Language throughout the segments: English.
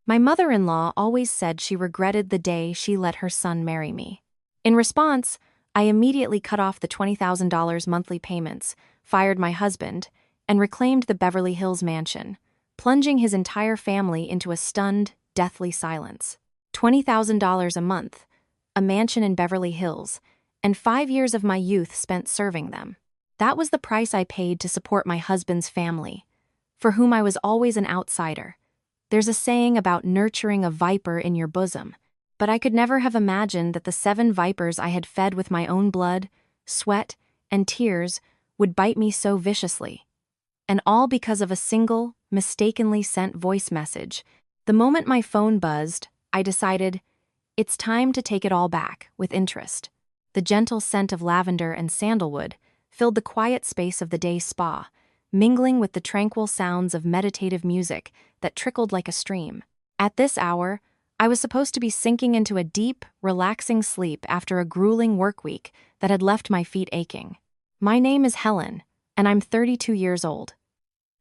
My mother-in-law always said she regretted the day she let her son marry me. In response, I immediately cut off the $20,000 monthly payments, fired my husband, and reclaimed the Beverly Hills mansion, plunging his entire family into a stunned, deathly silence. $20,000 a month, a mansion in Beverly Hills, and 5 years of my youth spent serving them. That was the price I paid to support my husband's family, for whom I was always an outsider. There's a saying about nurturing a viper in your bosom, but I could never have imagined that the 7 vipers I had fed with my own blood, sweat, and tears would bite me so viciously. And all because of a single, mistakenly sent voice message. The moment my phone buzzed, I decided, it's time to take it all back, with interest. The gentle scent of lavender and sandalwood filled the quiet space of the day spa, mingling with the tranquil sounds of meditative music that trickled like a stream. At this hour, I was supposed to be sinking into a deep, relaxing sleep after a grueling work week that had left my feet aching. My name is Helen, and I'm 32 years old.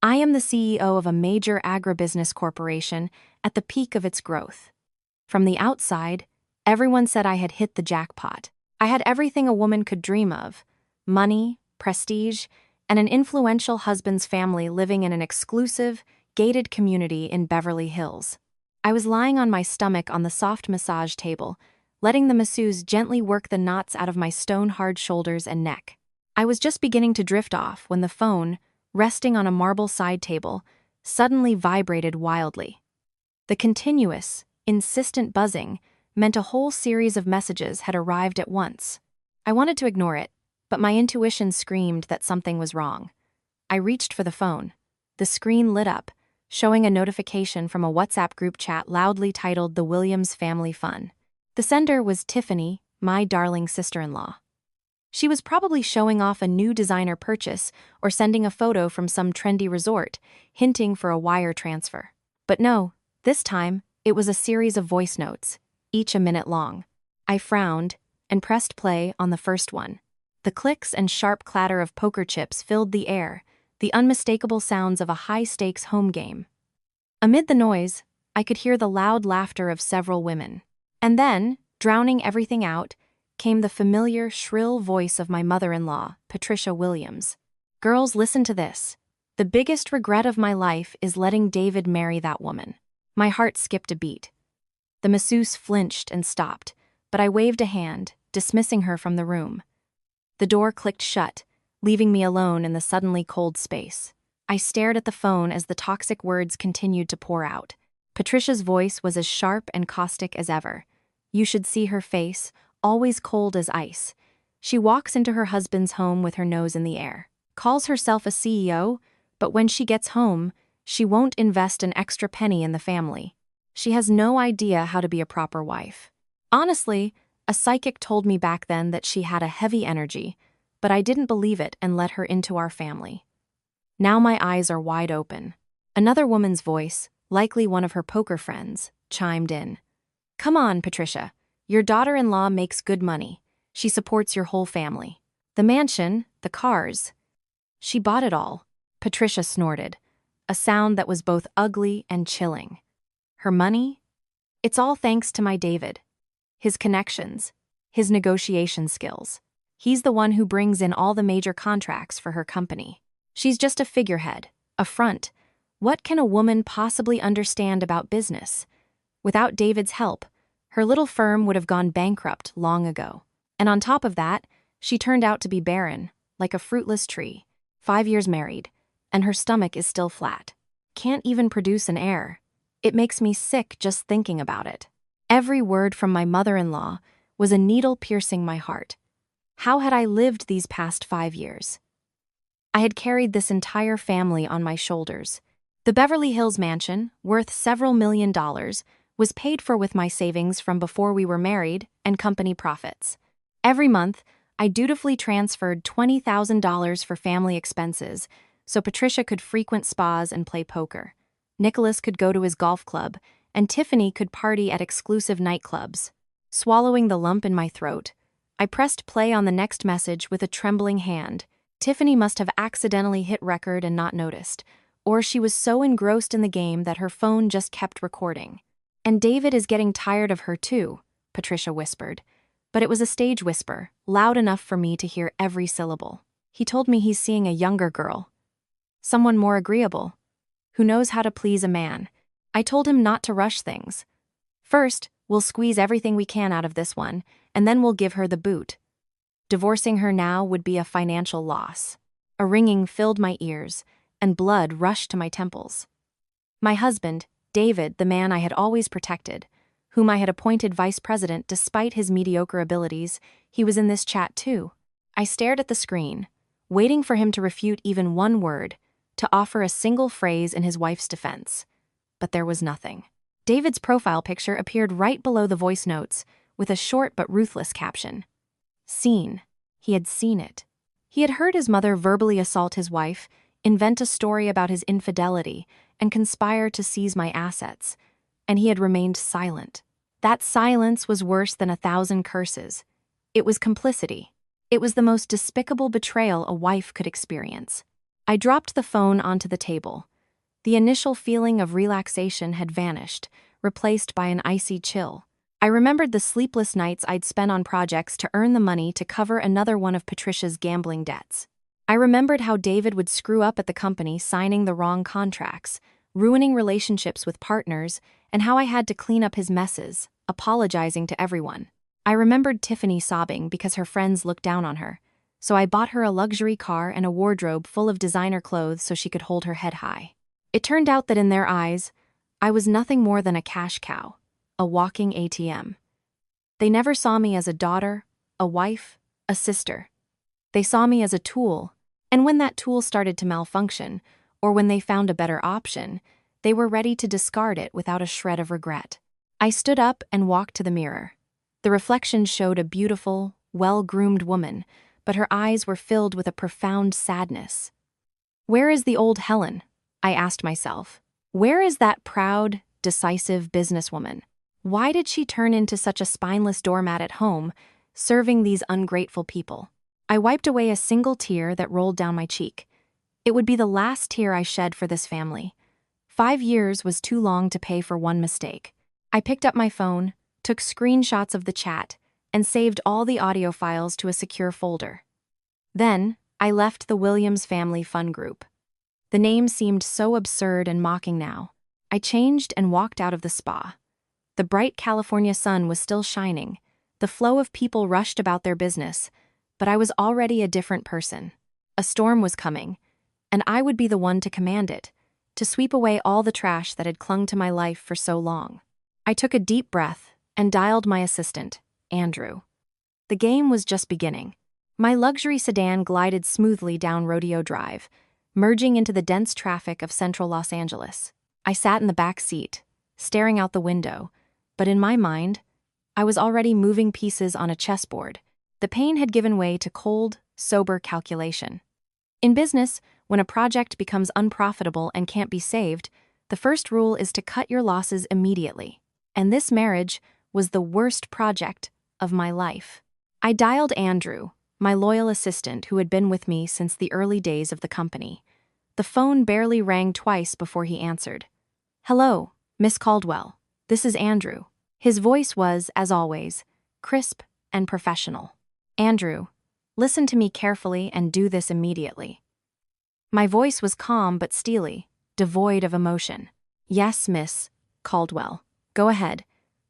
I am the CEO of a major agribusiness corporation at the peak of its growth. From the outside, everyone said I had hit the jackpot. I had everything a woman could dream of: money, prestige, and an influential husband's family living in an exclusive, gated community in Beverly Hills. I was lying on my stomach on the soft massage table, letting the masseuse gently work the knots out of my stone-hard shoulders and neck. I was just beginning to drift off when the phone, resting on a marble side table, suddenly vibrated wildly. The continuous, insistent buzzing meant a whole series of messages had arrived at once. I wanted to ignore it, but my intuition screamed that something was wrong. I reached for the phone. The screen lit up, showing a notification from a WhatsApp group chat loudly titled The Williams Family Fun. The sender was Tiffany, my darling sister-in-law. She was probably showing off a new designer purchase or sending a photo from some trendy resort, hinting for a wire transfer. But no, this time, it was a series of voice notes, each a minute long. I frowned and pressed play on the first one. The clicks and sharp clatter of poker chips filled the air, the unmistakable sounds of a high-stakes home game. Amid the noise, I could hear the loud laughter of several women. And then, drowning everything out, came the familiar, shrill voice of my mother-in-law, Patricia Williams. Girls, listen to this. The biggest regret of my life is letting David marry that woman. My heart skipped a beat. The masseuse flinched and stopped, but I waved a hand, dismissing her from the room. The door clicked shut, leaving me alone in the suddenly cold space. I stared at the phone as the toxic words continued to pour out. Patricia's voice was as sharp and caustic as ever. You should see her face, always cold as ice. She walks into her husband's home with her nose in the air, calls herself a CEO, but when she gets home, she won't invest an extra penny in the family. She has no idea how to be a proper wife. Honestly, a psychic told me back then that she had a heavy energy, but I didn't believe it and let her into our family. Now my eyes are wide open. Another woman's voice, likely one of her poker friends, chimed in. Come on, Patricia. Your daughter-in-law makes good money. She supports your whole family. The mansion, the cars. She bought it all. Patricia snorted, a sound that was both ugly and chilling. Her money? It's all thanks to my David. His connections, his negotiation skills. He's the one who brings in all the major contracts for her company. She's just a figurehead, a front. What can a woman possibly understand about business? Without David's help, her little firm would have gone bankrupt long ago. And on top of that, she turned out to be barren, like a fruitless tree, 5 years married, and her stomach is still flat. Can't even produce an heir. It makes me sick just thinking about it. Every word from my mother-in-law was a needle piercing my heart. How had I lived these past 5 years? I had carried this entire family on my shoulders. The Beverly Hills mansion, worth several $1,000,000, was paid for with my savings from before we were married and company profits. Every month, I dutifully transferred $20,000 for family expenses so Patricia could frequent spas and play poker. Nicholas could go to his golf club, and Tiffany could party at exclusive nightclubs. Swallowing the lump in my throat, I pressed play on the next message with a trembling hand. Tiffany must have accidentally hit record and not noticed, or she was so engrossed in the game that her phone just kept recording. And David is getting tired of her too, Patricia whispered. But it was a stage whisper, loud enough for me to hear every syllable. He told me he's seeing a younger girl. Someone more agreeable. Who knows how to please a man. I told him not to rush things. First, we'll squeeze everything we can out of this one, and then we'll give her the boot. Divorcing her now would be a financial loss. A ringing filled my ears, and blood rushed to my temples. My husband, David, the man I had always protected, whom I had appointed vice president despite his mediocre abilities, he was in this chat too. I stared at the screen, waiting for him to refute even one word, to offer a single phrase in his wife's defense. But there was nothing. David's profile picture appeared right below the voice notes, with a short but ruthless caption. Seen. He had seen it. He had heard his mother verbally assault his wife, invent a story about his infidelity, and conspire to seize my assets. And he had remained silent. That silence was worse than 1,000 curses. It was complicity. It was the most despicable betrayal a wife could experience. I dropped the phone onto the table. The initial feeling of relaxation had vanished, replaced by an icy chill. I remembered the sleepless nights I'd spent on projects to earn the money to cover another one of Patricia's gambling debts. I remembered how David would screw up at the company signing the wrong contracts, ruining relationships with partners, and how I had to clean up his messes, apologizing to everyone. I remembered Tiffany sobbing because her friends looked down on her, so I bought her a luxury car and a wardrobe full of designer clothes so she could hold her head high. It turned out that in their eyes, I was nothing more than a cash cow, a walking ATM. They never saw me as a daughter, a wife, a sister. They saw me as a tool, and when that tool started to malfunction, or when they found a better option, they were ready to discard it without a shred of regret. I stood up and walked to the mirror. The reflection showed a beautiful, well-groomed woman, but her eyes were filled with a profound sadness. Where is the old Helen? I asked myself. Where is that proud, decisive businesswoman? Why did she turn into such a spineless doormat at home, serving these ungrateful people? I wiped away a single tear that rolled down my cheek. It would be the last tear I shed for this family. 5 years was too long to pay for one mistake. I picked up my phone, took screenshots of the chat, and saved all the audio files to a secure folder. Then, I left the Williams family fun group. The name seemed so absurd and mocking now. I changed and walked out of the spa. The bright California sun was still shining. The flow of people rushed about their business, but I was already a different person. A storm was coming, and I would be the one to command it, to sweep away all the trash that had clung to my life for so long. I took a deep breath and dialed my assistant, Andrew. The game was just beginning. My luxury sedan glided smoothly down Rodeo Drive, merging into the dense traffic of central Los Angeles. I sat in the back seat, staring out the window, but in my mind, I was already moving pieces on a chessboard. The pain had given way to cold, sober calculation. In business, when a project becomes unprofitable and can't be saved, the first rule is to cut your losses immediately. And this marriage was the worst project of my life. I dialed Andrew, my loyal assistant who had been with me since the early days of the company. The phone barely rang twice before he answered. Hello, Miss Caldwell. This is Andrew. His voice was, as always, crisp and professional. Andrew, listen to me carefully and do this immediately. My voice was calm but steely, devoid of emotion. Yes, Miss Caldwell. Go ahead.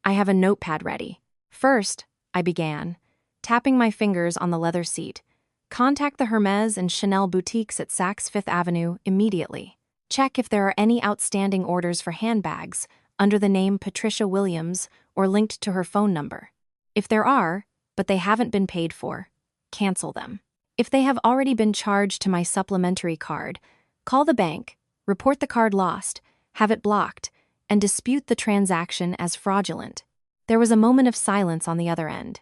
I have a notepad ready. First, I began, tapping my fingers on the leather seat. Contact the Hermes and Chanel boutiques at Saks Fifth Avenue immediately. Check if there are any outstanding orders for handbags under the name Patricia Williams or linked to her phone number. If there are, but they haven't been paid for, cancel them. If they have already been charged to my supplementary card, call the bank, report the card lost, have it blocked, and dispute the transaction as fraudulent. There was a moment of silence on the other end.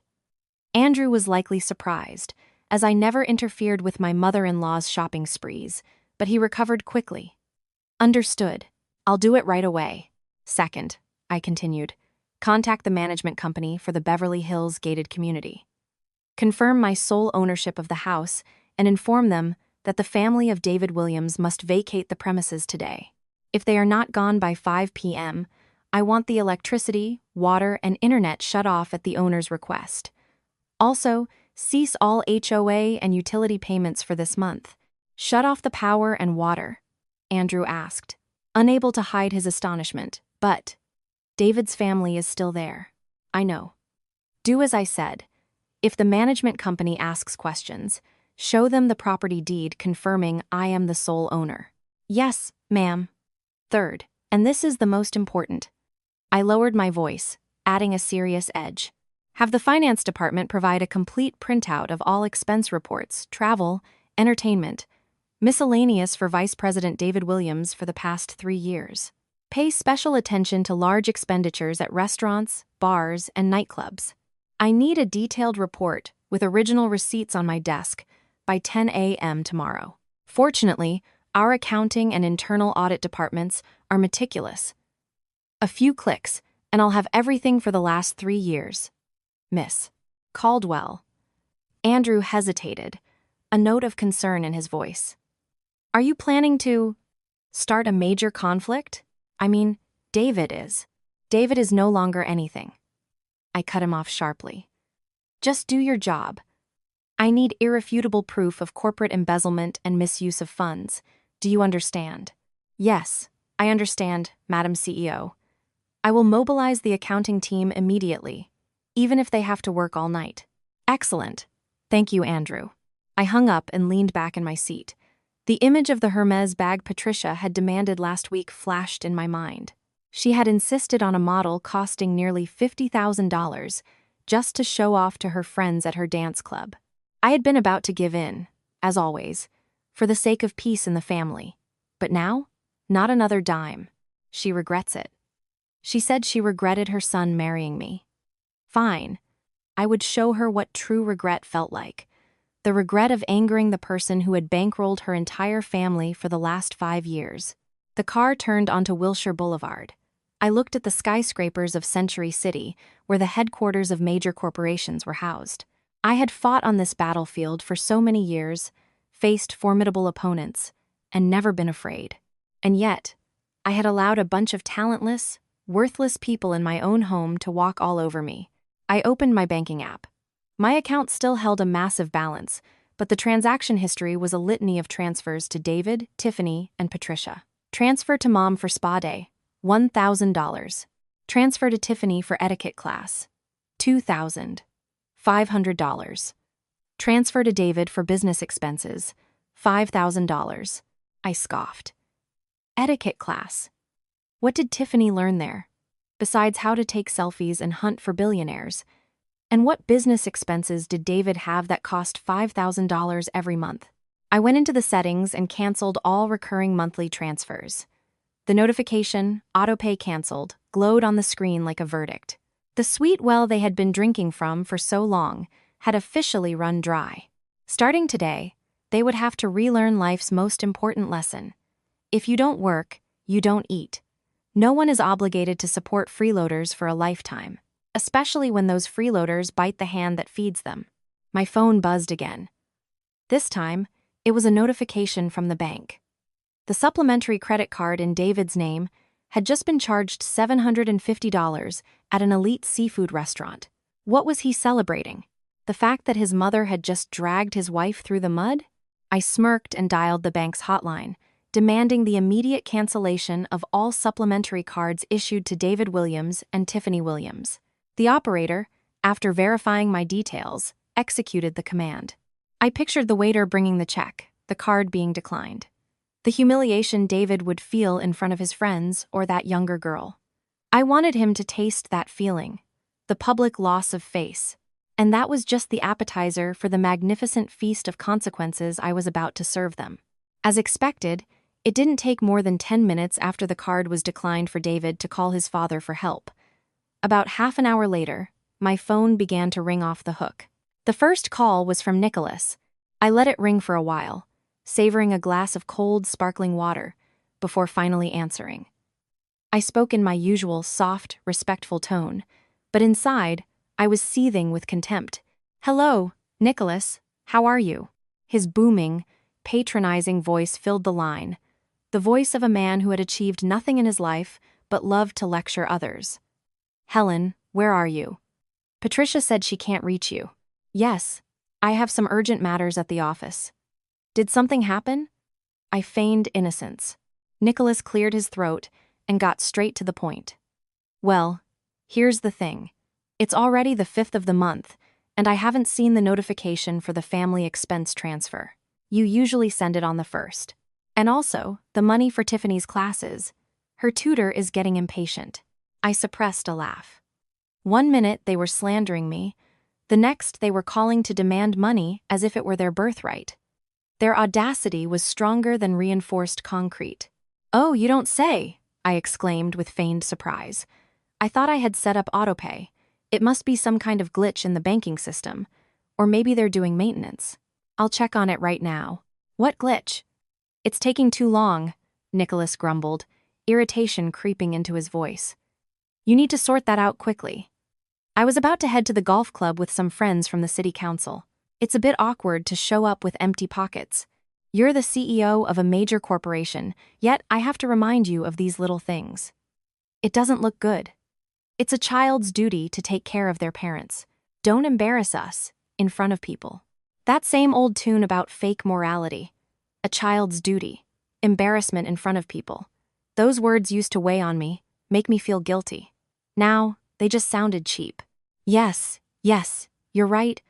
Andrew was likely surprised, as I never interfered with my mother-in-law's shopping sprees, but he recovered quickly. Understood. I'll do it right away. Second, I continued, contact the management company for the Beverly Hills gated community. Confirm my sole ownership of the house and inform them that the family of David Williams must vacate the premises today. If they are not gone by 5 p.m., I want the electricity, water, and internet shut off at the owner's request. Also, cease all HOA and utility payments for this month. Shut off the power and water, Andrew asked, unable to hide his astonishment. But David's family is still there. I know. Do as I said. If the management company asks questions, show them the property deed confirming I am the sole owner. Yes, ma'am. Third, and this is the most important. I lowered my voice, adding a serious edge. Have the finance department provide a complete printout of all expense reports, travel, entertainment, miscellaneous for Vice President David Williams for the past 3 years. Pay special attention to large expenditures at restaurants, bars, and nightclubs. I need a detailed report with original receipts on my desk by 10 a.m. tomorrow. Fortunately, our accounting and internal audit departments are meticulous. A few clicks, and I'll have everything for the last 3 years. Miss Caldwell. Andrew hesitated, a note of concern in his voice. Are you planning to start a major conflict? I mean, David is. David is no longer anything. I cut him off sharply. Just do your job. I need irrefutable proof of corporate embezzlement and misuse of funds. Do you understand? Yes, I understand, Madam CEO. I will mobilize the accounting team immediately, even if they have to work all night. Excellent. Thank you, Andrew. I hung up and leaned back in my seat. The image of the Hermes bag Patricia had demanded last week flashed in my mind. She had insisted on a model costing nearly $50,000 just to show off to her friends at her dance club. I had been about to give in, as always, for the sake of peace in the family. But now, not another dime. She regrets it. She said she regretted her son marrying me. Fine. I would show her what true regret felt like. The regret of angering the person who had bankrolled her entire family for the last 5 years. The car turned onto Wilshire Boulevard. I looked at the skyscrapers of Century City, where the headquarters of major corporations were housed. I had fought on this battlefield for so many years, faced formidable opponents, and never been afraid. And yet, I had allowed a bunch of talentless, worthless people in my own home to walk all over me. I opened my banking app. My account still held a massive balance, but the transaction history was a litany of transfers to David, Tiffany, and Patricia. Transfer to Mom for spa day, $1,000. Transfer to Tiffany for etiquette class, $2,500. Transfer to David for business expenses, $5,000. I scoffed. Etiquette class. What did Tiffany learn there? Besides how to take selfies and hunt for billionaires. And what business expenses did David have that cost $5,000 every month? I went into the settings and canceled all recurring monthly transfers. The notification, autopay canceled, glowed on the screen like a verdict. The sweet well they had been drinking from for so long had officially run dry. Starting today, they would have to relearn life's most important lesson. If you don't work, you don't eat. No one is obligated to support freeloaders for a lifetime, especially when those freeloaders bite the hand that feeds them. My phone buzzed again. This time, it was a notification from the bank. The supplementary credit card in David's name had just been charged $750 at an elite seafood restaurant. What was he celebrating? The fact that his mother had just dragged his wife through the mud? I smirked and dialed the bank's hotline, demanding the immediate cancellation of all supplementary cards issued to David Williams and Tiffany Williams. The operator, after verifying my details, executed the command. I pictured the waiter bringing the check, the card being declined. The humiliation David would feel in front of his friends or that younger girl. I wanted him to taste that feeling, the public loss of face. And that was just the appetizer for the magnificent feast of consequences I was about to serve them. As expected, it didn't take more than 10 minutes after the card was declined for David to call his father for help. About half an hour later, my phone began to ring off the hook. The first call was from Nicholas. I let it ring for a while, savoring a glass of cold, sparkling water, before finally answering. I spoke in my usual soft, respectful tone, but inside, I was seething with contempt. "Hello, Nicholas, how are you?" His booming, patronizing voice filled the line, the voice of a man who had achieved nothing in his life but loved to lecture others. Helen, where are you? Patricia said she can't reach you. Yes, I have some urgent matters at the office. Did something happen? I feigned innocence. Nicholas cleared his throat and got straight to the point. Well, here's the thing. It's already the 5th of the month, and I haven't seen the notification for the family expense transfer. You usually send it on the 1st. And also, the money for Tiffany's classes. Her tutor is getting impatient. I suppressed a laugh. 1 minute they were slandering me, the next they were calling to demand money as if it were their birthright. Their audacity was stronger than reinforced concrete. "Oh, you don't say," I exclaimed with feigned surprise. I thought I had set up autopay. It must be some kind of glitch in the banking system. Or maybe they're doing maintenance. I'll check on it right now. What glitch? It's taking too long, Nicholas grumbled, irritation creeping into his voice. You need to sort that out quickly. I was about to head to the golf club with some friends from the city council. It's a bit awkward to show up with empty pockets. You're the CEO of a major corporation, yet I have to remind you of these little things. It doesn't look good. It's a child's duty to take care of their parents. Don't embarrass us in front of people. That same old tune about fake morality. A child's duty. Embarrassment in front of people. Those words used to weigh on me, make me feel guilty. Now, they just sounded cheap. Yes, you're right.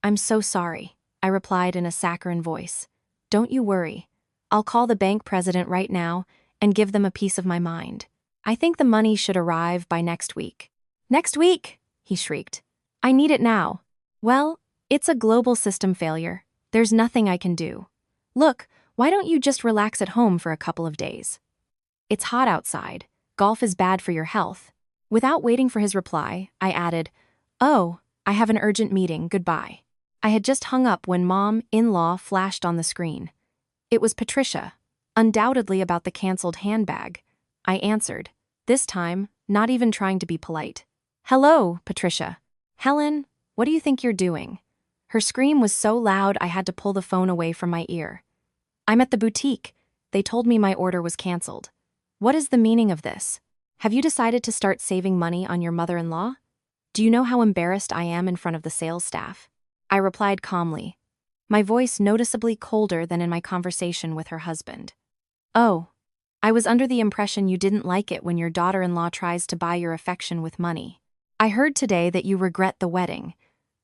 I'm so sorry, I replied in a saccharine voice. Don't you worry. I'll call the bank president right now and give them a piece of my mind. I think the money should arrive by next week. Next week, he shrieked. I need it now. Well, it's a global system failure. There's nothing I can do. Look, why don't you just relax at home for a couple of days? It's hot outside. Golf is bad for your health. Without waiting for his reply, I added, Oh, I have an urgent meeting, goodbye. I had just hung up when Mom-in-law flashed on the screen. It was Patricia, undoubtedly about the canceled handbag. I answered, this time, not even trying to be polite. Hello, Patricia. Helen, what do you think you're doing? Her scream was so loud I had to pull the phone away from my ear. I'm at the boutique. They told me my order was canceled. What is the meaning of this? Have you decided to start saving money on your mother-in-law? Do you know how embarrassed I am in front of the sales staff? I replied calmly, my voice noticeably colder than in my conversation with her husband. Oh, I was under the impression you didn't like it when your daughter-in-law tries to buy your affection with money. I heard today that you regret the wedding,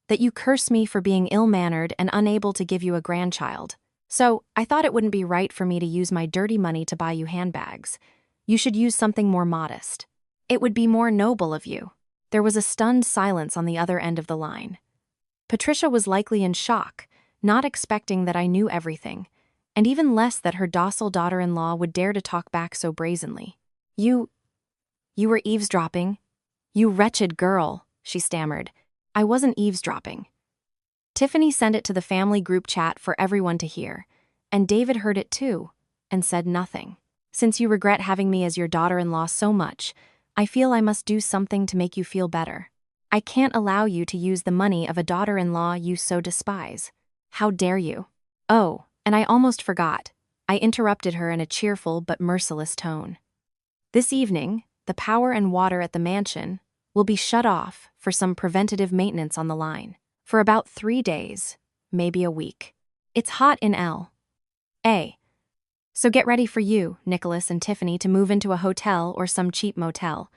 that you curse me for being ill-mannered and unable to give you a grandchild. So, I thought it wouldn't be right for me to use my dirty money to buy you handbags. You should use something more modest. It would be more noble of you. There was a stunned silence on the other end of the line. Patricia was likely in shock, not expecting that I knew everything, and even less that her docile daughter-in-law would dare to talk back so brazenly. You were eavesdropping? You wretched girl, she stammered. I wasn't eavesdropping. Tiffany sent it to the family group chat for everyone to hear, and David heard it too, and said nothing. Since you regret having me as your daughter-in-law so much, I feel I must do something to make you feel better. I can't allow you to use the money of a daughter-in-law you so despise. How dare you? Oh, and I almost forgot. I interrupted her in a cheerful but merciless tone. This evening, the power and water at the mansion will be shut off for some preventative maintenance on the line. For about 3 days, maybe a week. It's hot in L.A. So get ready for you, Nicholas and Tiffany, to move into a hotel or some cheap motel.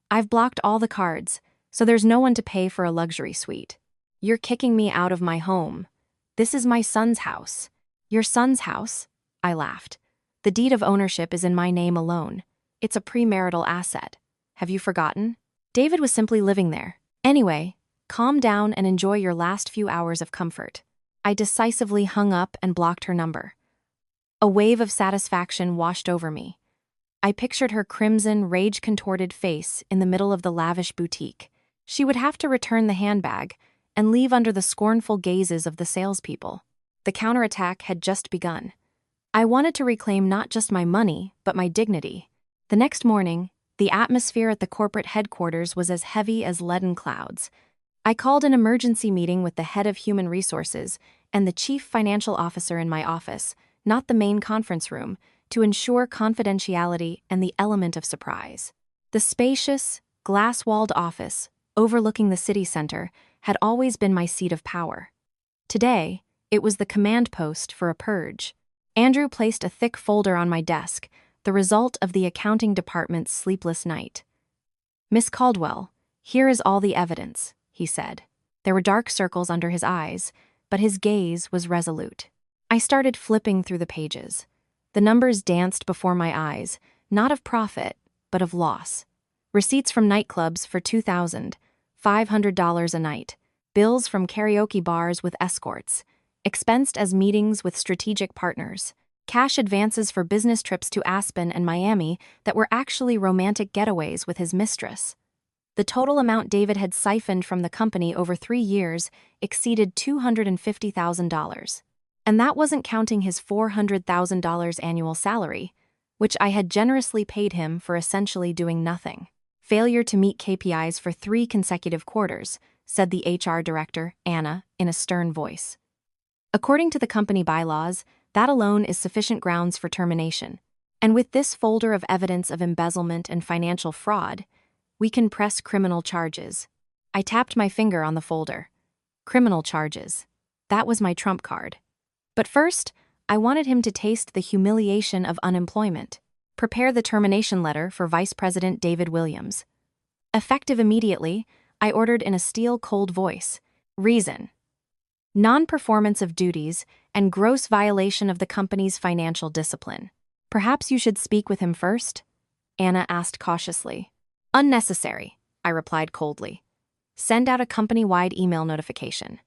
I've blocked all the cards, so there's no one to pay for a luxury suite. You're kicking me out of my home. This is my son's house. Your son's house? I laughed. The deed of ownership is in my name alone. It's a premarital asset. Have you forgotten? David was simply living there. Anyway, calm down and enjoy your last few hours of comfort. I decisively hung up and blocked her number. A wave of satisfaction washed over me. I pictured her crimson, rage-contorted face in the middle of the lavish boutique. She would have to return the handbag and leave under the scornful gazes of the salespeople. The counterattack had just begun. I wanted to reclaim not just my money, but my dignity. The next morning, the atmosphere at the corporate headquarters was as heavy as leaden clouds. I called an emergency meeting with the head of human resources and the chief financial officer in my office, not the main conference room, to ensure confidentiality and the element of surprise. The spacious, glass-walled office, overlooking the city center, had always been my seat of power. Today, it was the command post for a purge. Andrew placed a thick folder on my desk, the result of the accounting department's sleepless night. "Miss Caldwell, here is all the evidence," he said. There were dark circles under his eyes, but his gaze was resolute. I started flipping through the pages. The numbers danced before my eyes, not of profit, but of loss. Receipts from nightclubs for $2,500 a night, bills from karaoke bars with escorts, expensed as meetings with strategic partners, cash advances for business trips to Aspen and Miami that were actually romantic getaways with his mistress. The total amount David had siphoned from the company over 3 years exceeded $250,000. And that wasn't counting his $400,000 annual salary, which I had generously paid him for essentially doing nothing. "Failure to meet KPIs for 3 consecutive quarters," said the HR director, Anna, in a stern voice. "According to the company bylaws, that alone is sufficient grounds for termination. And with this folder of evidence of embezzlement and financial fraud, we can press criminal charges." I tapped my finger on the folder. Criminal charges. That was my trump card. But first, I wanted him to taste the humiliation of unemployment. Prepare the termination letter for Vice President David Williams. Effective immediately, I ordered in a steel-cold voice. Reason: non-performance of duties and gross violation of the company's financial discipline. "Perhaps you should speak with him first?" Anna asked cautiously. "Unnecessary," I replied coldly. "Send out a company-wide email notification.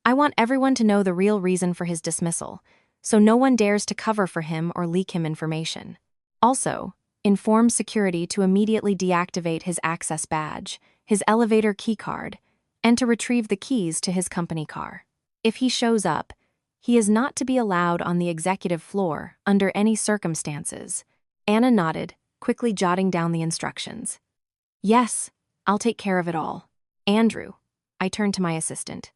I want everyone to know the real reason for his dismissal, so no one dares to cover for him or leak him information. Also, inform security to immediately deactivate his access badge, his elevator keycard, and to retrieve the keys to his company car. If he shows up, he is not to be allowed on the executive floor under any circumstances." Anna nodded, quickly jotting down the instructions. "Yes, I'll take care of it all. Andrew," I turned to my assistant.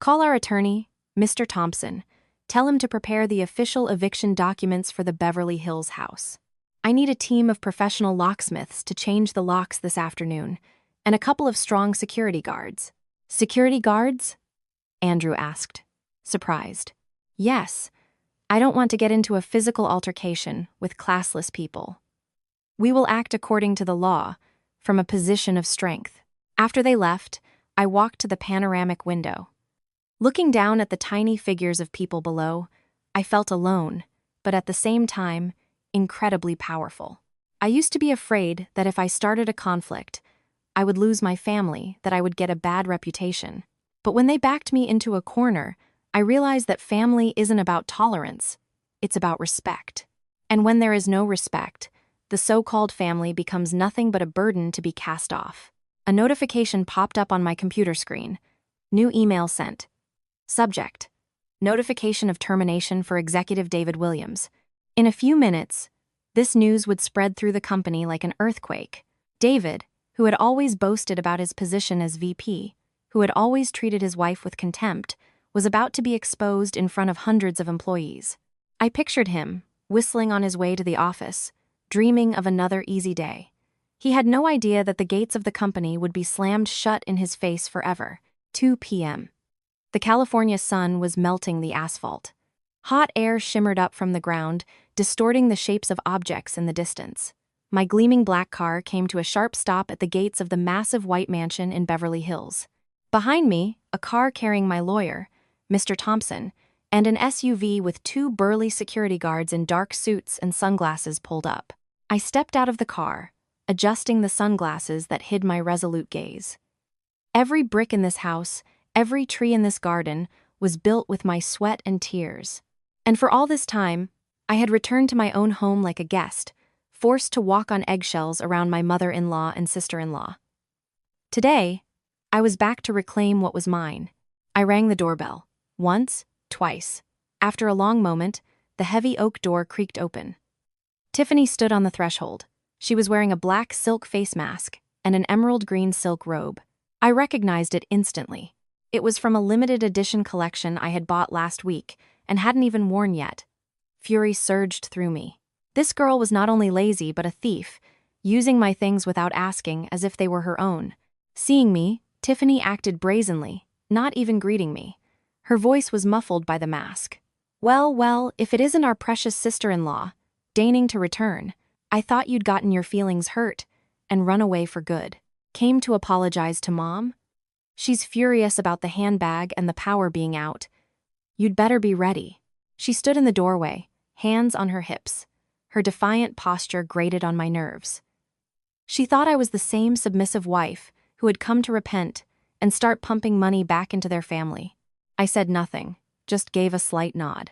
"Call our attorney, Mr. Thompson. Tell him to prepare the official eviction documents for the Beverly Hills house. I need a team of professional locksmiths to change the locks this afternoon, and a couple of strong security guards." "Security guards?" Andrew asked, surprised. "Yes, I don't want to get into a physical altercation with classless people. We will act according to the law, from a position of strength." After they left, I walked to the panoramic window. Looking down at the tiny figures of people below, I felt alone, but at the same time, incredibly powerful. I used to be afraid that if I started a conflict, I would lose my family, that I would get a bad reputation. But when they backed me into a corner, I realized that family isn't about tolerance, it's about respect. And when there is no respect, the so-called family becomes nothing but a burden to be cast off. A notification popped up on my computer screen. New email sent. Subject: notification of termination for Executive David Williams. In a few minutes, this news would spread through the company like an earthquake. David, who had always boasted about his position as VP, who had always treated his wife with contempt, was about to be exposed in front of hundreds of employees. I pictured him, whistling on his way to the office, dreaming of another easy day. He had no idea that the gates of the company would be slammed shut in his face forever. 2 p.m. The California sun was melting the asphalt. Hot air shimmered up from the ground, distorting the shapes of objects in the distance. My gleaming black car came to a sharp stop at the gates of the massive white mansion in Beverly Hills. Behind me, a car carrying my lawyer, Mr. Thompson, and an SUV with 2 burly security guards in dark suits and sunglasses pulled up. I stepped out of the car, adjusting the sunglasses that hid my resolute gaze. Every brick in this house, every tree in this garden, was built with my sweat and tears. And for all this time, I had returned to my own home like a guest, forced to walk on eggshells around my mother-in-law and sister-in-law. Today, I was back to reclaim what was mine. I rang the doorbell. Once, twice. After a long moment, the heavy oak door creaked open. Tiffany stood on the threshold. She was wearing a black silk face mask and an emerald green silk robe. I recognized it instantly. It was from a limited edition collection I had bought last week and hadn't even worn yet. Fury surged through me. This girl was not only lazy but a thief, using my things without asking as if they were her own. Seeing me, Tiffany acted brazenly, not even greeting me. Her voice was muffled by the mask. Well, if it isn't our precious sister-in-law, deigning to return, I thought you'd gotten your feelings hurt and run away for good. Came to apologize to Mom? She's furious about the handbag and the power being out. You'd better be ready. She stood in the doorway, hands on her hips. Her defiant posture grated on my nerves. She thought I was the same submissive wife who had come to repent and start pumping money back into their family. I said nothing, just gave a slight nod.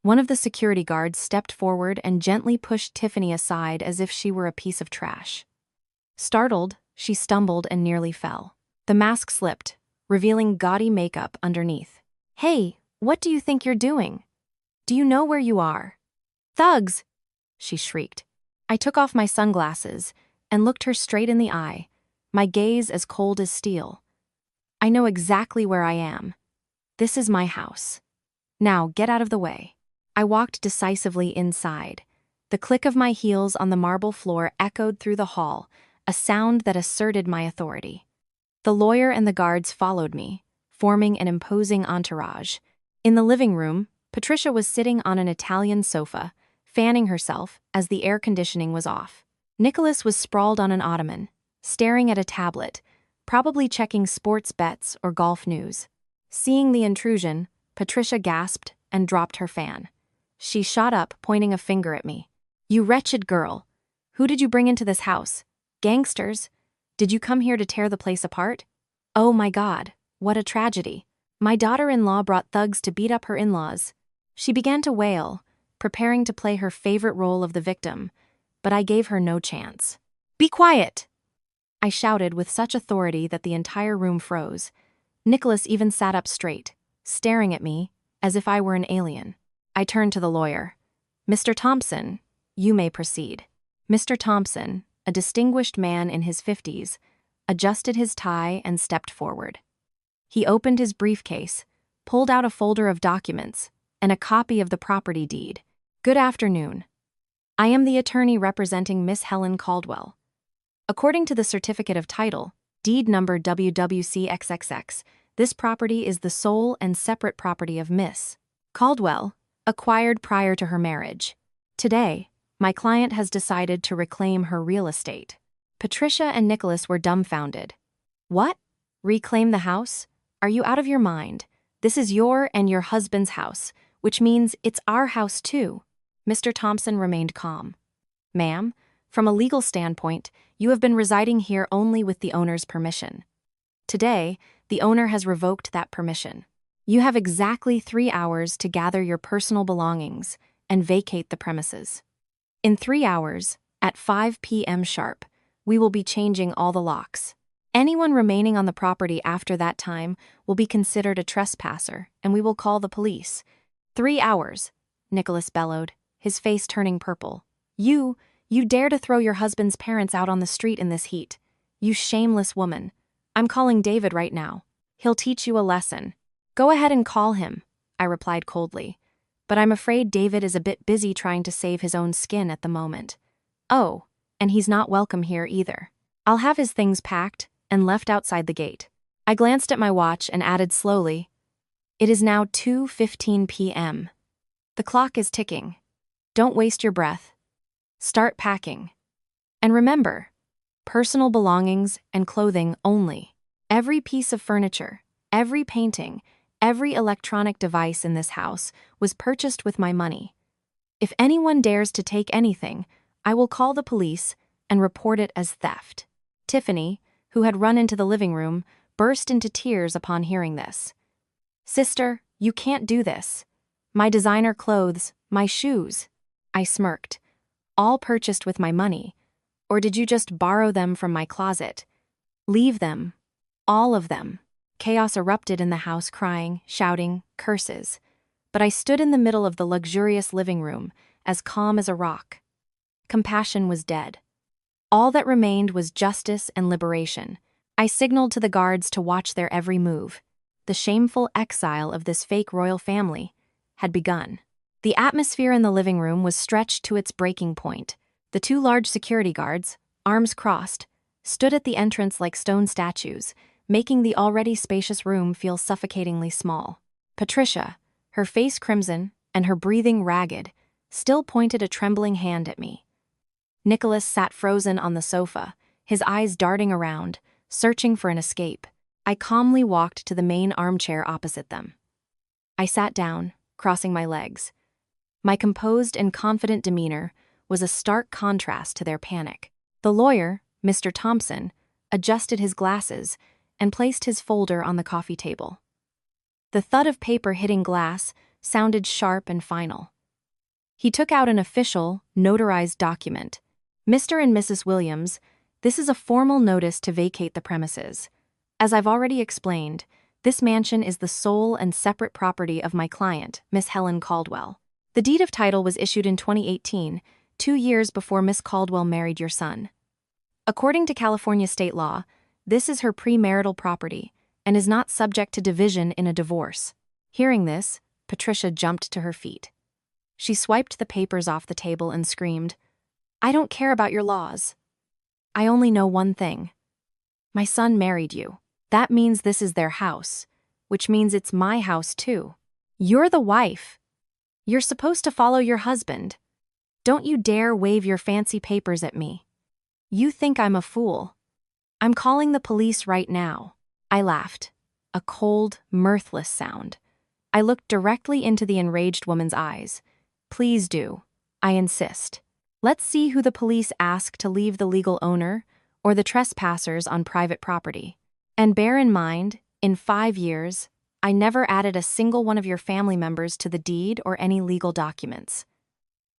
One of the security guards stepped forward and gently pushed Tiffany aside as if she were a piece of trash. Startled, she stumbled and nearly fell. The mask slipped, revealing gaudy makeup underneath. Hey, what do you think you're doing? Do you know where you are? Thugs! She shrieked. I took off my sunglasses and looked her straight in the eye, my gaze as cold as steel. I know exactly where I am. This is my house. Now get out of the way. I walked decisively inside. The click of my heels on the marble floor echoed through the hall, a sound that asserted my authority. The lawyer and the guards followed me, forming an imposing entourage. In the living room, Patricia was sitting on an Italian sofa, fanning herself as the air conditioning was off. Nicholas was sprawled on an ottoman, staring at a tablet, probably checking sports bets or golf news. Seeing the intrusion, Patricia gasped and dropped her fan. She shot up, pointing a finger at me. You wretched girl. Who did you bring into this house? Gangsters? Did you come here to tear the place apart? Oh my God, what a tragedy. My daughter-in-law brought thugs to beat up her in-laws. She began to wail, preparing to play her favorite role of the victim, but I gave her no chance. Be quiet! I shouted with such authority that the entire room froze. Nicholas even sat up straight, staring at me as if I were an alien. I turned to the lawyer. Mr. Thompson, you may proceed. Mr. Thompson, a distinguished man in his 50s, adjusted his tie and stepped forward. He opened his briefcase, pulled out a folder of documents, and a copy of the property deed. Good afternoon. I am the attorney representing Miss Helen Caldwell. According to the certificate of title, deed number WWCXXX, this property is the sole and separate property of Miss Caldwell, acquired prior to her marriage. Today, my client has decided to reclaim her real estate. Patricia and Nicholas were dumbfounded. What? Reclaim the house? Are you out of your mind? This is your and your husband's house, which means it's our house too. Mr. Thompson remained calm. Ma'am, from a legal standpoint, you have been residing here only with the owner's permission. Today, the owner has revoked that permission. You have exactly 3 hours to gather your personal belongings and vacate the premises. In 3 hours, at 5 p.m. sharp, we will be changing all the locks. Anyone remaining on the property after that time will be considered a trespasser, and we will call the police. 3 hours, Nicholas bellowed, his face turning purple. You dare to throw your husband's parents out on the street in this heat. You shameless woman. I'm calling David right now. He'll teach you a lesson. Go ahead and call him, I replied coldly. But I'm afraid David is a bit busy trying to save his own skin at the moment. Oh, and he's not welcome here either. I'll have his things packed and left outside the gate. I glanced at my watch and added slowly, it is now 2:15 p.m. The clock is ticking. Don't waste your breath. Start packing. And remember, personal belongings and clothing only. Every piece of furniture, every painting, every electronic device in this house was purchased with my money. If anyone dares to take anything, I will call the police and report it as theft. Tiffany, who had run into the living room, burst into tears upon hearing this. Sister, you can't do this. My designer clothes, my shoes. I smirked. All purchased with my money. Or did you just borrow them from my closet? Leave them. All of them. Chaos erupted in the house, crying, shouting, curses. But I stood in the middle of the luxurious living room, as calm as a rock. Compassion was dead. All that remained was justice and liberation. I signaled to the guards to watch their every move. The shameful exile of this fake royal family had begun. The atmosphere in the living room was stretched to its breaking point. The 2 large security guards, arms crossed, stood at the entrance like stone statues, making the already spacious room feel suffocatingly small. Patricia, her face crimson and her breathing ragged, still pointed a trembling hand at me. Nicholas sat frozen on the sofa, his eyes darting around, searching for an escape. I calmly walked to the main armchair opposite them. I sat down, crossing my legs. My composed and confident demeanor was a stark contrast to their panic. The lawyer, Mr. Thompson, adjusted his glasses and placed his folder on the coffee table. The thud of paper hitting glass sounded sharp and final. He took out an official, notarized document. Mr. and Mrs. Williams, this is a formal notice to vacate the premises. As I've already explained, this mansion is the sole and separate property of my client, Miss Helen Caldwell. The deed of title was issued in 2018, 2 years before Miss Caldwell married your son. According to California state law, this is her premarital property and is not subject to division in a divorce. Hearing this, Patricia jumped to her feet. She swiped the papers off the table and screamed, "I don't care about your laws. I only know one thing. My son married you. That means this is their house, which means it's my house too. You're the wife. You're supposed to follow your husband. Don't you dare wave your fancy papers at me. You think I'm a fool. I'm calling the police right now." I laughed, a cold, mirthless sound. I looked directly into the enraged woman's eyes. "Please do. I insist. Let's see who the police ask to leave the legal owner or the trespassers on private property. And bear in mind, in 5 years, I never added a single one of your family members to the deed or any legal documents.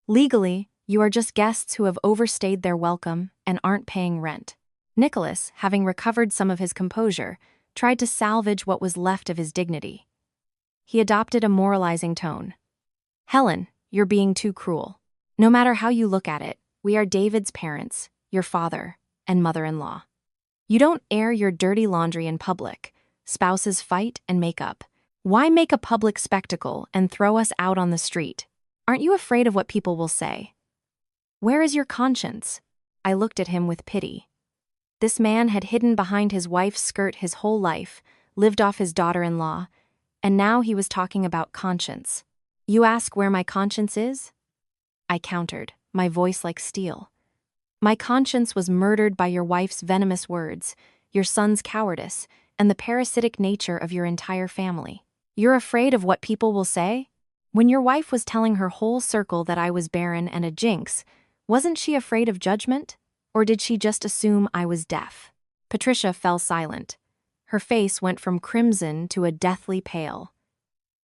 Legally, you are just guests who have overstayed their welcome and aren't paying rent." Nicholas, having recovered some of his composure, tried to salvage what was left of his dignity. He adopted a moralizing tone. "Helen, you're being too cruel. No matter how you look at it, we are David's parents, your father, and mother-in-law. You don't air your dirty laundry in public. Spouses fight and make up. Why make a public spectacle and throw us out on the street? Aren't you afraid of what people will say? Where is your conscience?" I looked at him with pity. This man had hidden behind his wife's skirt his whole life, lived off his daughter-in-law, and now he was talking about conscience. "You ask where my conscience is?" I countered, my voice like steel. "My conscience was murdered by your wife's venomous words, your son's cowardice, and the parasitic nature of your entire family. You're afraid of what people will say? When your wife was telling her whole circle that I was barren and a jinx, wasn't she afraid of judgment? Or did she just assume I was deaf?" Patricia fell silent. Her face went from crimson to a deathly pale.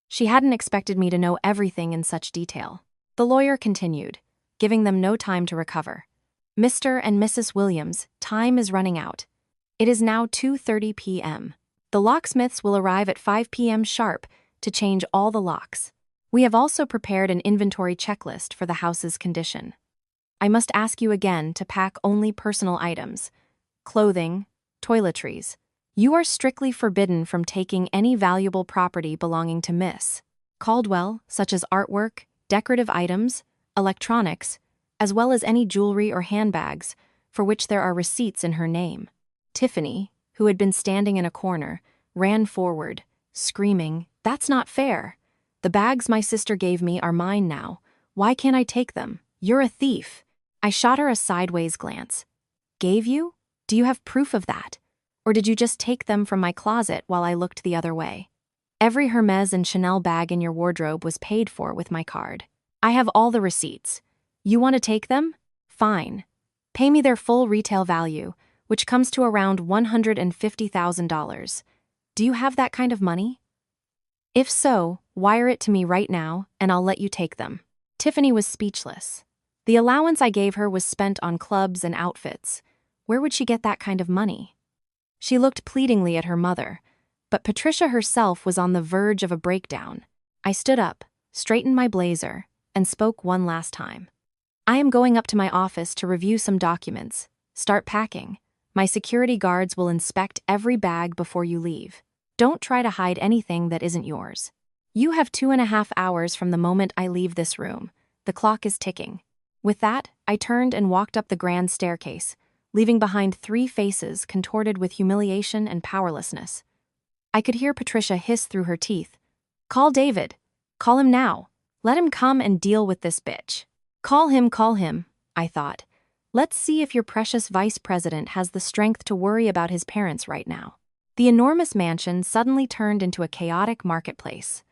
She hadn't expected me to know everything in such detail. The lawyer continued, giving them no time to recover. "Mr. and Mrs. Williams, time is running out. It is now 2:30 p.m. The locksmiths will arrive at 5 p.m. sharp to change all the locks. We have also prepared an inventory checklist for the house's condition. I must ask you again to pack only personal items, clothing, toiletries. You are strictly forbidden from taking any valuable property belonging to Miss Caldwell, such as artwork, decorative items, electronics, as well as any jewelry or handbags for which there are receipts in her name." Tiffany, who had been standing in a corner, ran forward, screaming, "That's not fair. The bags my sister gave me are mine now. Why can't I take them? You're a thief." I shot her a sideways glance. "Gave you? Do you have proof of that? Or did you just take them from my closet while I looked the other way? Every Hermes and Chanel bag in your wardrobe was paid for with my card. I have all the receipts. You want to take them? Fine. Pay me their full retail value, which comes to around $150,000. Do you have that kind of money? If so, wire it to me right now, and I'll let you take them." Tiffany was speechless. The allowance I gave her was spent on clubs and outfits. Where would she get that kind of money? She looked pleadingly at her mother, but Patricia herself was on the verge of a breakdown. I stood up, straightened my blazer, and spoke one last time. "I am going up to my office to review some documents. Start packing. My security guards will inspect every bag before you leave. Don't try to hide anything that isn't yours. You have 2.5 hours from the moment I leave this room. The clock is ticking." With that, I turned and walked up the grand staircase, leaving behind 3 faces contorted with humiliation and powerlessness. I could hear Patricia hiss through her teeth. "Call David. Call him now. Let him come and deal with this bitch." Call him, I thought. Let's see if your precious vice president has the strength to worry about his parents right now. The enormous mansion suddenly turned into a chaotic marketplace.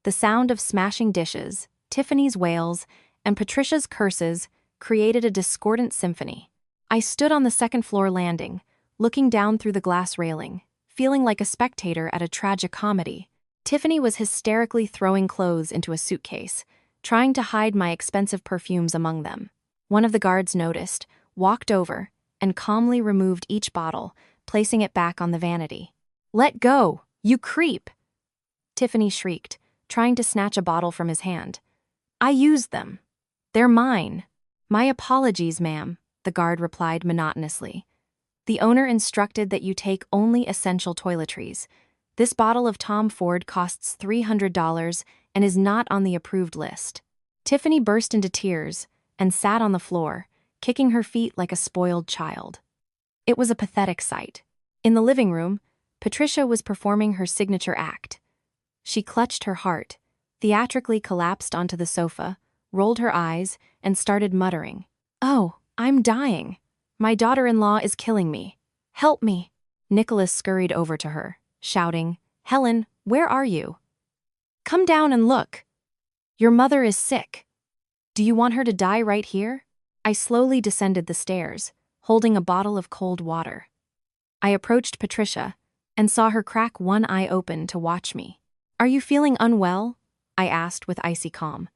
The sound of smashing dishes, Tiffany's wails, and Patricia's curses created a discordant symphony. I stood on the second-floor landing, looking down through the glass railing, feeling like a spectator at a tragic comedy. Tiffany was hysterically throwing clothes into a suitcase, trying to hide my expensive perfumes among them. One of the guards noticed, walked over, and calmly removed each bottle, placing it back on the vanity. "Let go, you creep!" Tiffany shrieked, trying to snatch a bottle from his hand. "I used them. They're mine." "My apologies, ma'am," the guard replied monotonously. "The owner instructed that you take only essential toiletries. This bottle of Tom Ford costs $300 and is not on the approved list." Tiffany burst into tears and sat on the floor, kicking her feet like a spoiled child. It was a pathetic sight. In the living room, Patricia was performing her signature act. She clutched her heart, theatrically collapsed onto the sofa, rolled her eyes, and started muttering, "Oh, I'm dying. My daughter-in-law is killing me. Help me." Nicholas scurried over to her, shouting, "Helen, where are you? Come down and look. Your mother is sick. Do you want her to die right here?" I slowly descended the stairs, holding a bottle of cold water. I approached Patricia and saw her crack one eye open to watch me. "Are you feeling unwell?" I asked with icy calm.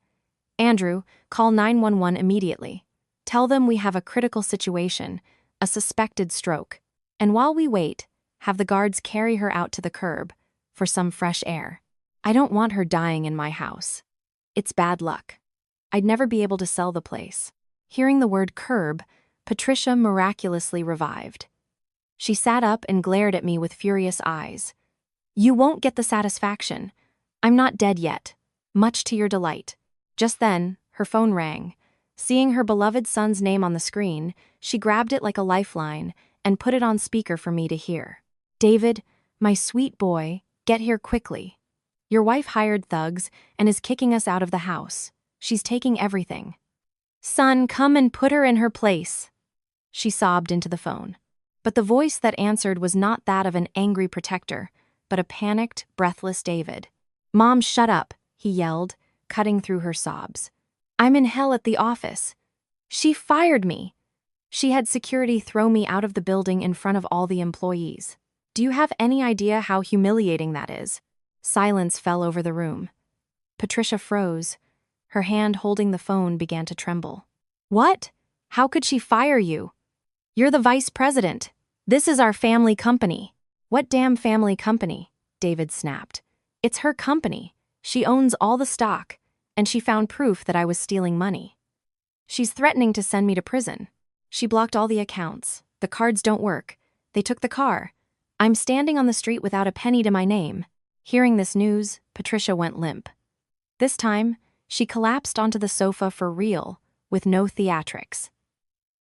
"Andrew, call 911 immediately. Tell them we have a critical situation, a suspected stroke. And while we wait, have the guards carry her out to the curb for some fresh air. I don't want her dying in my house. It's bad luck. I'd never be able to sell the place." Hearing the word curb, Patricia miraculously revived. She sat up and glared at me with furious eyes. "You won't get the satisfaction. I'm not dead yet, much to your delight." Just then, her phone rang. Seeing her beloved son's name on the screen, she grabbed it like a lifeline and put it on speaker for me to hear. "David, my sweet boy, get here quickly. Your wife hired thugs and is kicking us out of the house. She's taking everything. Son, come and put her in her place." She sobbed into the phone. But the voice that answered was not that of an angry protector, but a panicked, breathless David. "Mom, shut up," he yelled, cutting through her sobs. "I'm in hell at the office. She fired me. She had security throw me out of the building in front of all the employees. Do you have any idea how humiliating that is?" Silence fell over the room. Patricia froze. Her hand holding the phone began to tremble. "What? How could she fire you? You're the vice president. This is our family company." "What damn family company?" David snapped. "It's her company. She owns all the stock, and she found proof that I was stealing money. She's threatening to send me to prison. She blocked all the accounts. The cards don't work. They took the car. I'm standing on the street without a penny to my name." Hearing this news, Patricia went limp. This time, she collapsed onto the sofa for real, with no theatrics.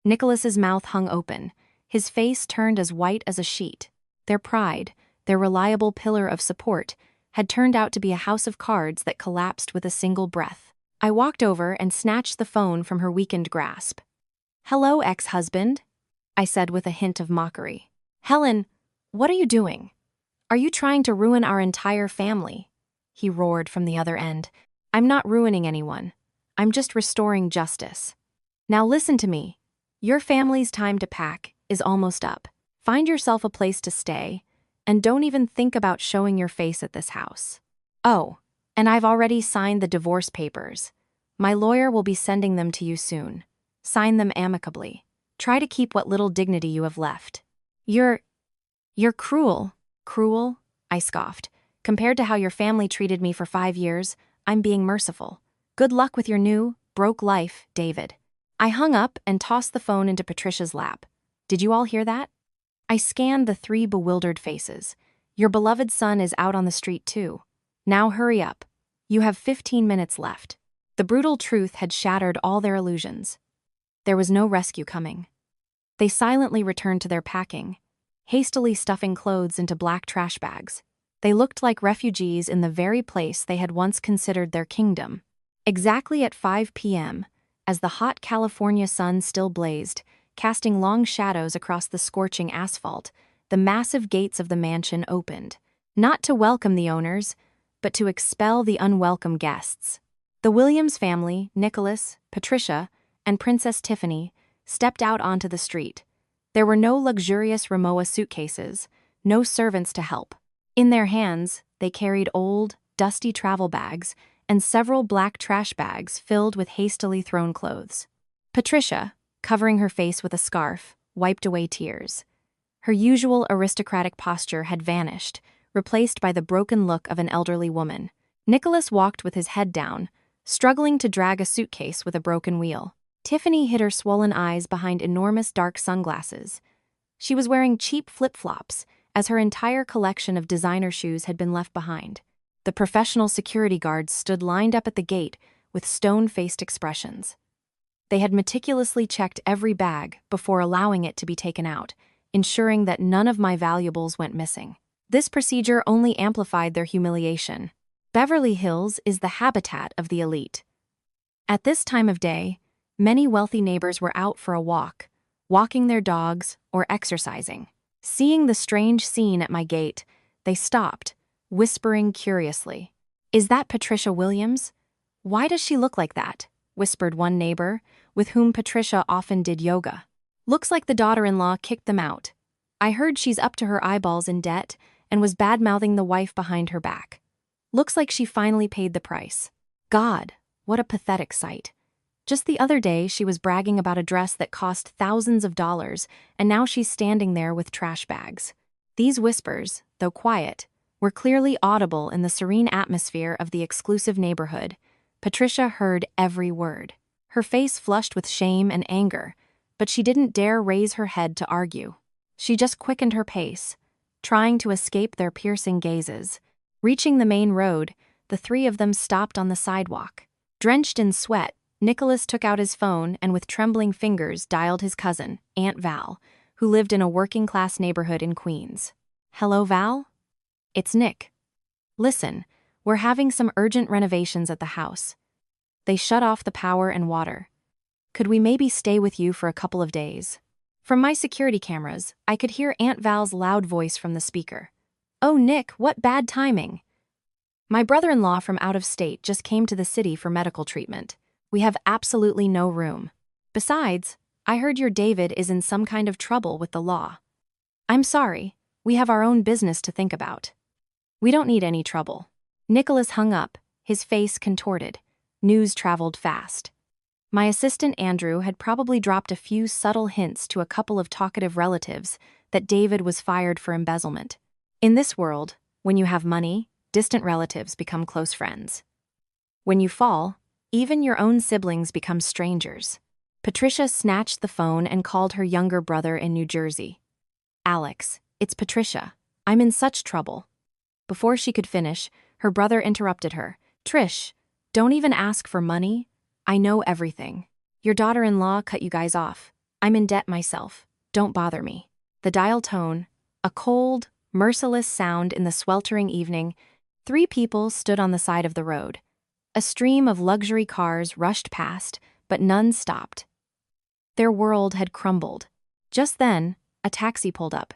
Nicholas's mouth hung open, his face turned as white as a sheet. Their pride, their reliable pillar of support, had turned out to be a house of cards that collapsed with a single breath. I walked over and snatched the phone from her weakened grasp. "Hello, ex-husband," I said with a hint of mockery. "Helen, what are you doing? Are you trying to ruin our entire family?" He roared from the other end. "I'm not ruining anyone. I'm just restoring justice. Now listen to me. Your family's time to pack is almost up. Find yourself a place to stay, and don't even think about showing your face at this house. Oh, and I've already signed the divorce papers. My lawyer will be sending them to you soon. Sign them amicably. Try to keep what little dignity you have left." You're cruel." "Cruel?" I scoffed. "Compared to how your family treated me for 5 years, I'm being merciful. Good luck with your new, broke life, David." I hung up and tossed the phone into Patricia's lap. Did you all hear that? I scanned the 3 bewildered faces. Your beloved son is out on the street too. Now hurry up. You have 15 minutes left. The brutal truth had shattered all their illusions. There was no rescue coming. They silently returned to their packing, hastily stuffing clothes into black trash bags. They looked like refugees in the very place they had once considered their kingdom. Exactly at 5 p.m., as the hot California sun still blazed, casting long shadows across the scorching asphalt, the massive gates of the mansion opened, not to welcome the owners, but to expel the unwelcome guests. The Williams family, Nicholas, Patricia, and Princess Tiffany, stepped out onto the street. There were no luxurious Rimowa suitcases, no servants to help. In their hands, they carried old, dusty travel bags and several black trash bags filled with hastily thrown clothes. Patricia, covering her face with a scarf, wiped away tears. Her usual aristocratic posture had vanished, replaced by the broken look of an elderly woman. Nicholas walked with his head down, struggling to drag a suitcase with a broken wheel. Tiffany hid her swollen eyes behind enormous dark sunglasses. She was wearing cheap flip-flops, as her entire collection of designer shoes had been left behind. The professional security guards stood lined up at the gate with stone-faced expressions. They had meticulously checked every bag before allowing it to be taken out, ensuring that none of my valuables went missing. This procedure only amplified their humiliation. Beverly Hills is the habitat of the elite. At this time of day, many wealthy neighbors were out for a walk, walking their dogs or exercising. Seeing the strange scene at my gate, they stopped, whispering curiously. "Is that Patricia Williams? Why does she look like that?" whispered one neighbor, with whom Patricia often did yoga. "Looks like the daughter-in-law kicked them out. I heard she's up to her eyeballs in debt and was bad-mouthing the wife behind her back. Looks like she finally paid the price. God, what a pathetic sight. Just the other day, she was bragging about a dress that cost thousands of dollars, and now she's standing there with trash bags." These whispers, though quiet, were clearly audible in the serene atmosphere of the exclusive neighborhood. Patricia heard every word. Her face flushed with shame and anger, but she didn't dare raise her head to argue. She just quickened her pace, trying to escape their piercing gazes. Reaching the main road, the three of them stopped on the sidewalk. Drenched in sweat, Nicholas took out his phone and with trembling fingers dialed his cousin, Aunt Val, who lived in a working-class neighborhood in Queens. "Hello, Val? It's Nick. Listen, we're having some urgent renovations at the house. They shut off the power and water. Could we maybe stay with you for a couple of days?" From my security cameras, I could hear Aunt Val's loud voice from the speaker. "Oh, Nick, what bad timing. My brother-in-law from out of state just came to the city for medical treatment. We have absolutely no room. Besides, I heard your David is in some kind of trouble with the law. I'm sorry, we have our own business to think about. We don't need any trouble." Nicholas hung up, his face contorted. News traveled fast. My assistant Andrew had probably dropped a few subtle hints to a couple of talkative relatives that David was fired for embezzlement. In this world, when you have money, distant relatives become close friends. When you fall, even your own siblings become strangers. Patricia snatched the phone and called her younger brother in New Jersey. "Alex, it's Patricia. I'm in such trouble." Before she could finish, her brother interrupted her. "Trish, don't even ask for money. I know everything. Your daughter-in-law cut you guys off. I'm in debt myself. Don't bother me." The dial tone, a cold, merciless sound in the sweltering evening. Three people stood on the side of the road. A stream of luxury cars rushed past, but none stopped. Their world had crumbled. Just then, a taxi pulled up.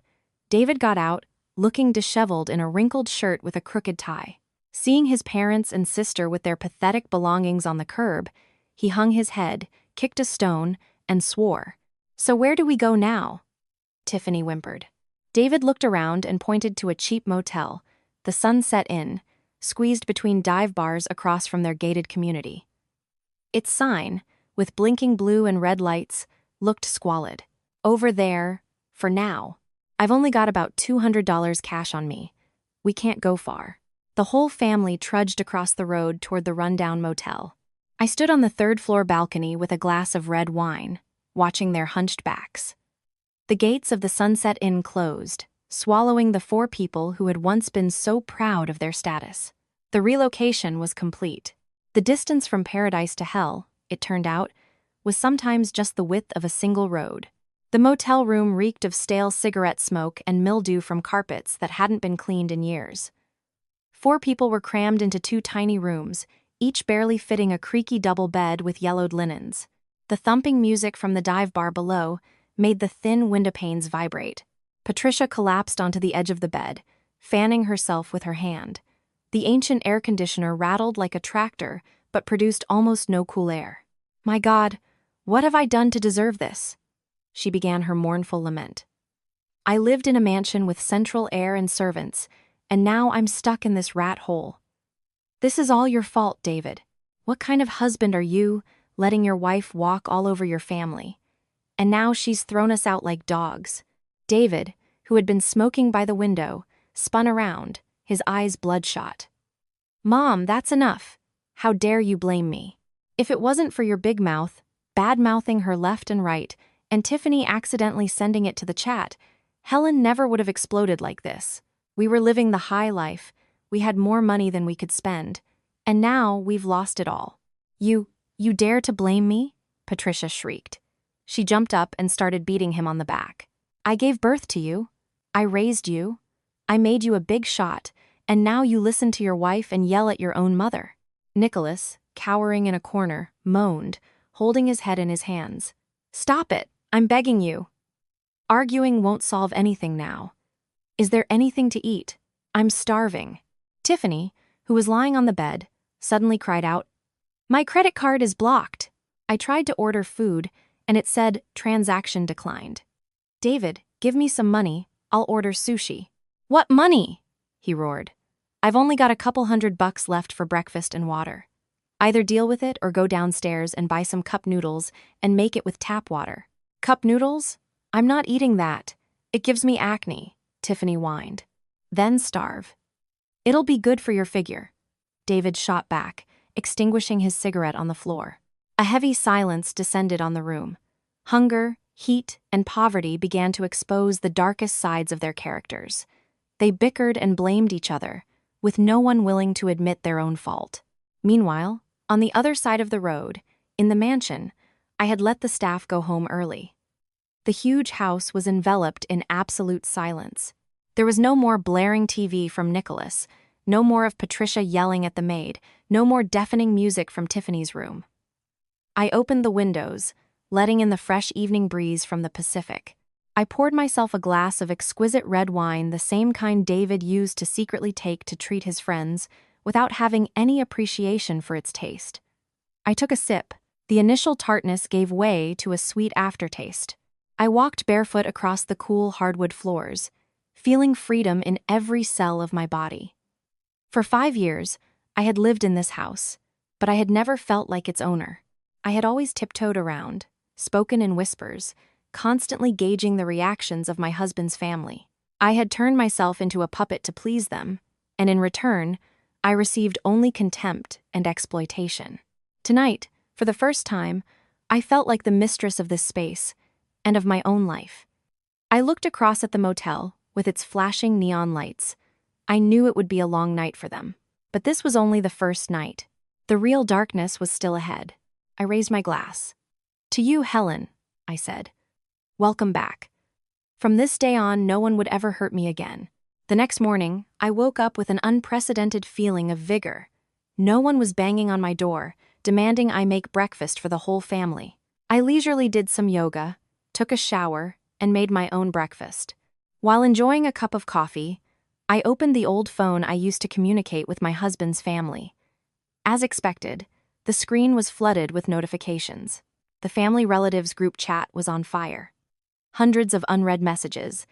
David got out, looking disheveled in a wrinkled shirt with a crooked tie. Seeing his parents and sister with their pathetic belongings on the curb, he hung his head, kicked a stone, and swore. "So where do we go now?" Tiffany whimpered. David looked around and pointed to a cheap motel, the Sunset Inn, squeezed between dive bars across from their gated community. Its sign, with blinking blue and red lights, looked squalid. "Over there, for now. I've only got about $200 cash on me. We can't go far." The whole family trudged across the road toward the rundown motel. I stood on the third-floor balcony with a glass of red wine, watching their hunched backs. The gates of the Sunset Inn closed, swallowing the four people who had once been so proud of their status. The relocation was complete. The distance from paradise to hell, it turned out, was sometimes just the width of a single road. The motel room reeked of stale cigarette smoke and mildew from carpets that hadn't been cleaned in years. 4 people were crammed into 2 tiny rooms, each barely fitting a creaky double bed with yellowed linens. The thumping music from the dive bar below made the thin windowpanes vibrate. Patricia collapsed onto the edge of the bed, fanning herself with her hand. The ancient air conditioner rattled like a tractor, but produced almost no cool air. "My God, what have I done to deserve this?" She began her mournful lament. "I lived in a mansion with central air and servants, and now I'm stuck in this rat hole. This is all your fault, David. What kind of husband are you, letting your wife walk all over your family? And now she's thrown us out like dogs." David, who had been smoking by the window, spun around, his eyes bloodshot. "Mom, that's enough. How dare you blame me? If it wasn't for your big mouth, bad-mouthing her left and right, and Tiffany accidentally sending it to the chat, Helen never would have exploded like this. We were living the high life, we had more money than we could spend, and now we've lost it all. You dare to blame me?" Patricia shrieked. She jumped up and started beating him on the back. "I gave birth to you. I raised you. I made you a big shot, and now you listen to your wife and yell at your own mother." Nicholas, cowering in a corner, moaned, holding his head in his hands. "Stop it, I'm begging you. Arguing won't solve anything now. Is there anything to eat? I'm starving." Tiffany, who was lying on the bed, suddenly cried out, "My credit card is blocked. I tried to order food, and it said transaction declined." "David, give me some money, I'll order sushi." "What money?" he roared. "I've only got a couple $100 left for breakfast and water. Either deal with it or go downstairs and buy some cup noodles and make it with tap water." "Cup noodles? I'm not eating that. It gives me acne," Tiffany whined. "Then starve. It'll be good for your figure." David shot back, extinguishing his cigarette on the floor. A heavy silence descended on the room. Hunger, heat, and poverty began to expose the darkest sides of their characters. They bickered and blamed each other, with no one willing to admit their own fault. Meanwhile, on the other side of the road, in the mansion, I had let the staff go home early. The huge house was enveloped in absolute silence. There was no more blaring TV from Nicholas, no more of Patricia yelling at the maid, no more deafening music from Tiffany's room. I opened the windows, letting in the fresh evening breeze from the Pacific. I poured myself a glass of exquisite red wine, the same kind David used to secretly take to treat his friends, without having any appreciation for its taste. I took a sip. The initial tartness gave way to a sweet aftertaste. I walked barefoot across the cool hardwood floors, feeling freedom in every cell of my body. For 5 years, I had lived in this house, but I had never felt like its owner. I had always tiptoed around, spoken in whispers, constantly gauging the reactions of my husband's family. I had turned myself into a puppet to please them, and in return, I received only contempt and exploitation. Tonight, for the first time, I felt like the mistress of this space, and of my own life. I looked across at the motel, with its flashing neon lights. I knew it would be a long night for them. But this was only the first night. The real darkness was still ahead. I raised my glass. "To you, Helen," I said. "Welcome back. From this day on, no one would ever hurt me again." The next morning, I woke up with an unprecedented feeling of vigor. No one was banging on my door, demanding I make breakfast for the whole family. I leisurely did some yoga, took a shower, and made my own breakfast. While enjoying a cup of coffee, I opened the old phone I used to communicate with my husband's family. As expected, the screen was flooded with notifications. The family relatives group chat was on fire. Hundreds of unread messages.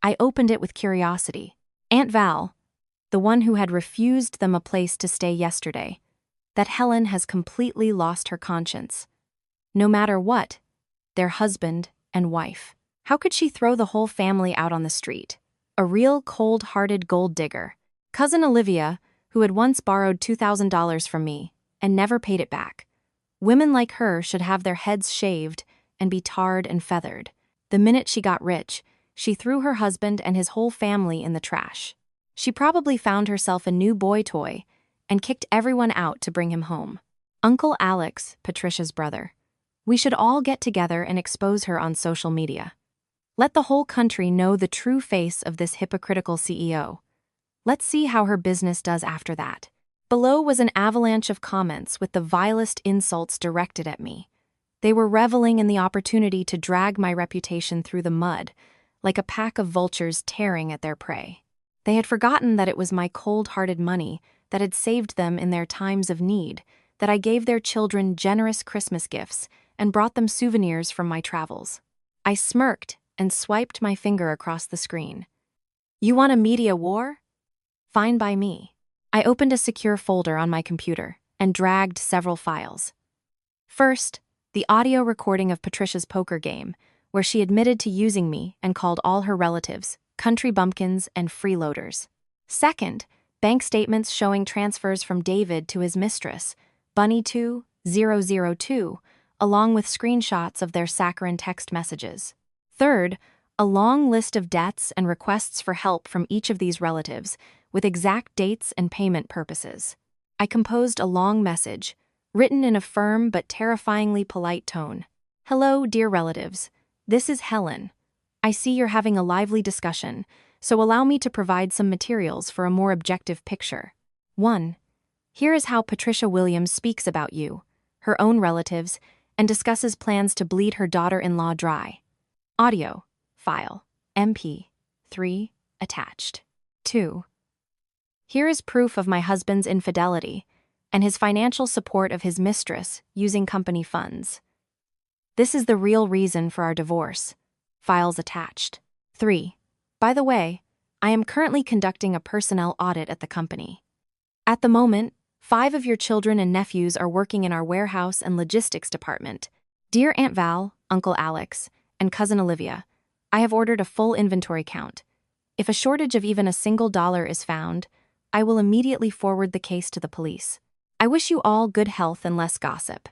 I opened it with curiosity. Aunt Val, the one who had refused them a place to stay yesterday, that Helen has completely lost her conscience. No matter what, their husband and wife. How could she throw the whole family out on the street? A real cold-hearted gold digger. Cousin Olivia, who had once borrowed $2,000 from me and never paid it back. Women like her should have their heads shaved and be tarred and feathered. The minute she got rich, she threw her husband and his whole family in the trash. She probably found herself a new boy toy and kicked everyone out to bring him home. Uncle Alex, Patricia's brother. We should all get together and expose her on social media. Let the whole country know the true face of this hypocritical CEO. Let's see how her business does after that. Below was an avalanche of comments with the vilest insults directed at me. They were reveling in the opportunity to drag my reputation through the mud, like a pack of vultures tearing at their prey. They had forgotten that it was my cold-hearted money that had saved them in their times of need, that I gave their children generous Christmas gifts and brought them souvenirs from my travels. I smirked and swiped my finger across the screen. You want a media war? Fine by me. I opened a secure folder on my computer and dragged several files. First, the audio recording of Patricia's poker game, where she admitted to using me and called all her relatives country bumpkins and freeloaders. Second, bank statements showing transfers from David to his mistress, Bunny2002, along with screenshots of their saccharine text messages. Third, a long list of debts and requests for help from each of these relatives, with exact dates and payment purposes. I composed a long message, written in a firm but terrifyingly polite tone. Hello, dear relatives. This is Helen. I see you're having a lively discussion, so allow me to provide some materials for a more objective picture. 1. Here is how Patricia Williams speaks about you, her own relatives, and discusses plans to bleed her daughter-in-law dry. Audio file MP3 attached. 2. Here is proof of my husband's infidelity and his financial support of his mistress using company funds. This is the real reason for our divorce. Files attached. 3. By the way, I am currently conducting a personnel audit at the company. At the moment, 5 of your children and nephews are working in our warehouse and logistics department. Dear Aunt Val, Uncle Alex, and Cousin Olivia, I have ordered a full inventory count. If a shortage of even a single dollar is found, I will immediately forward the case to the police. I wish you all good health and less gossip.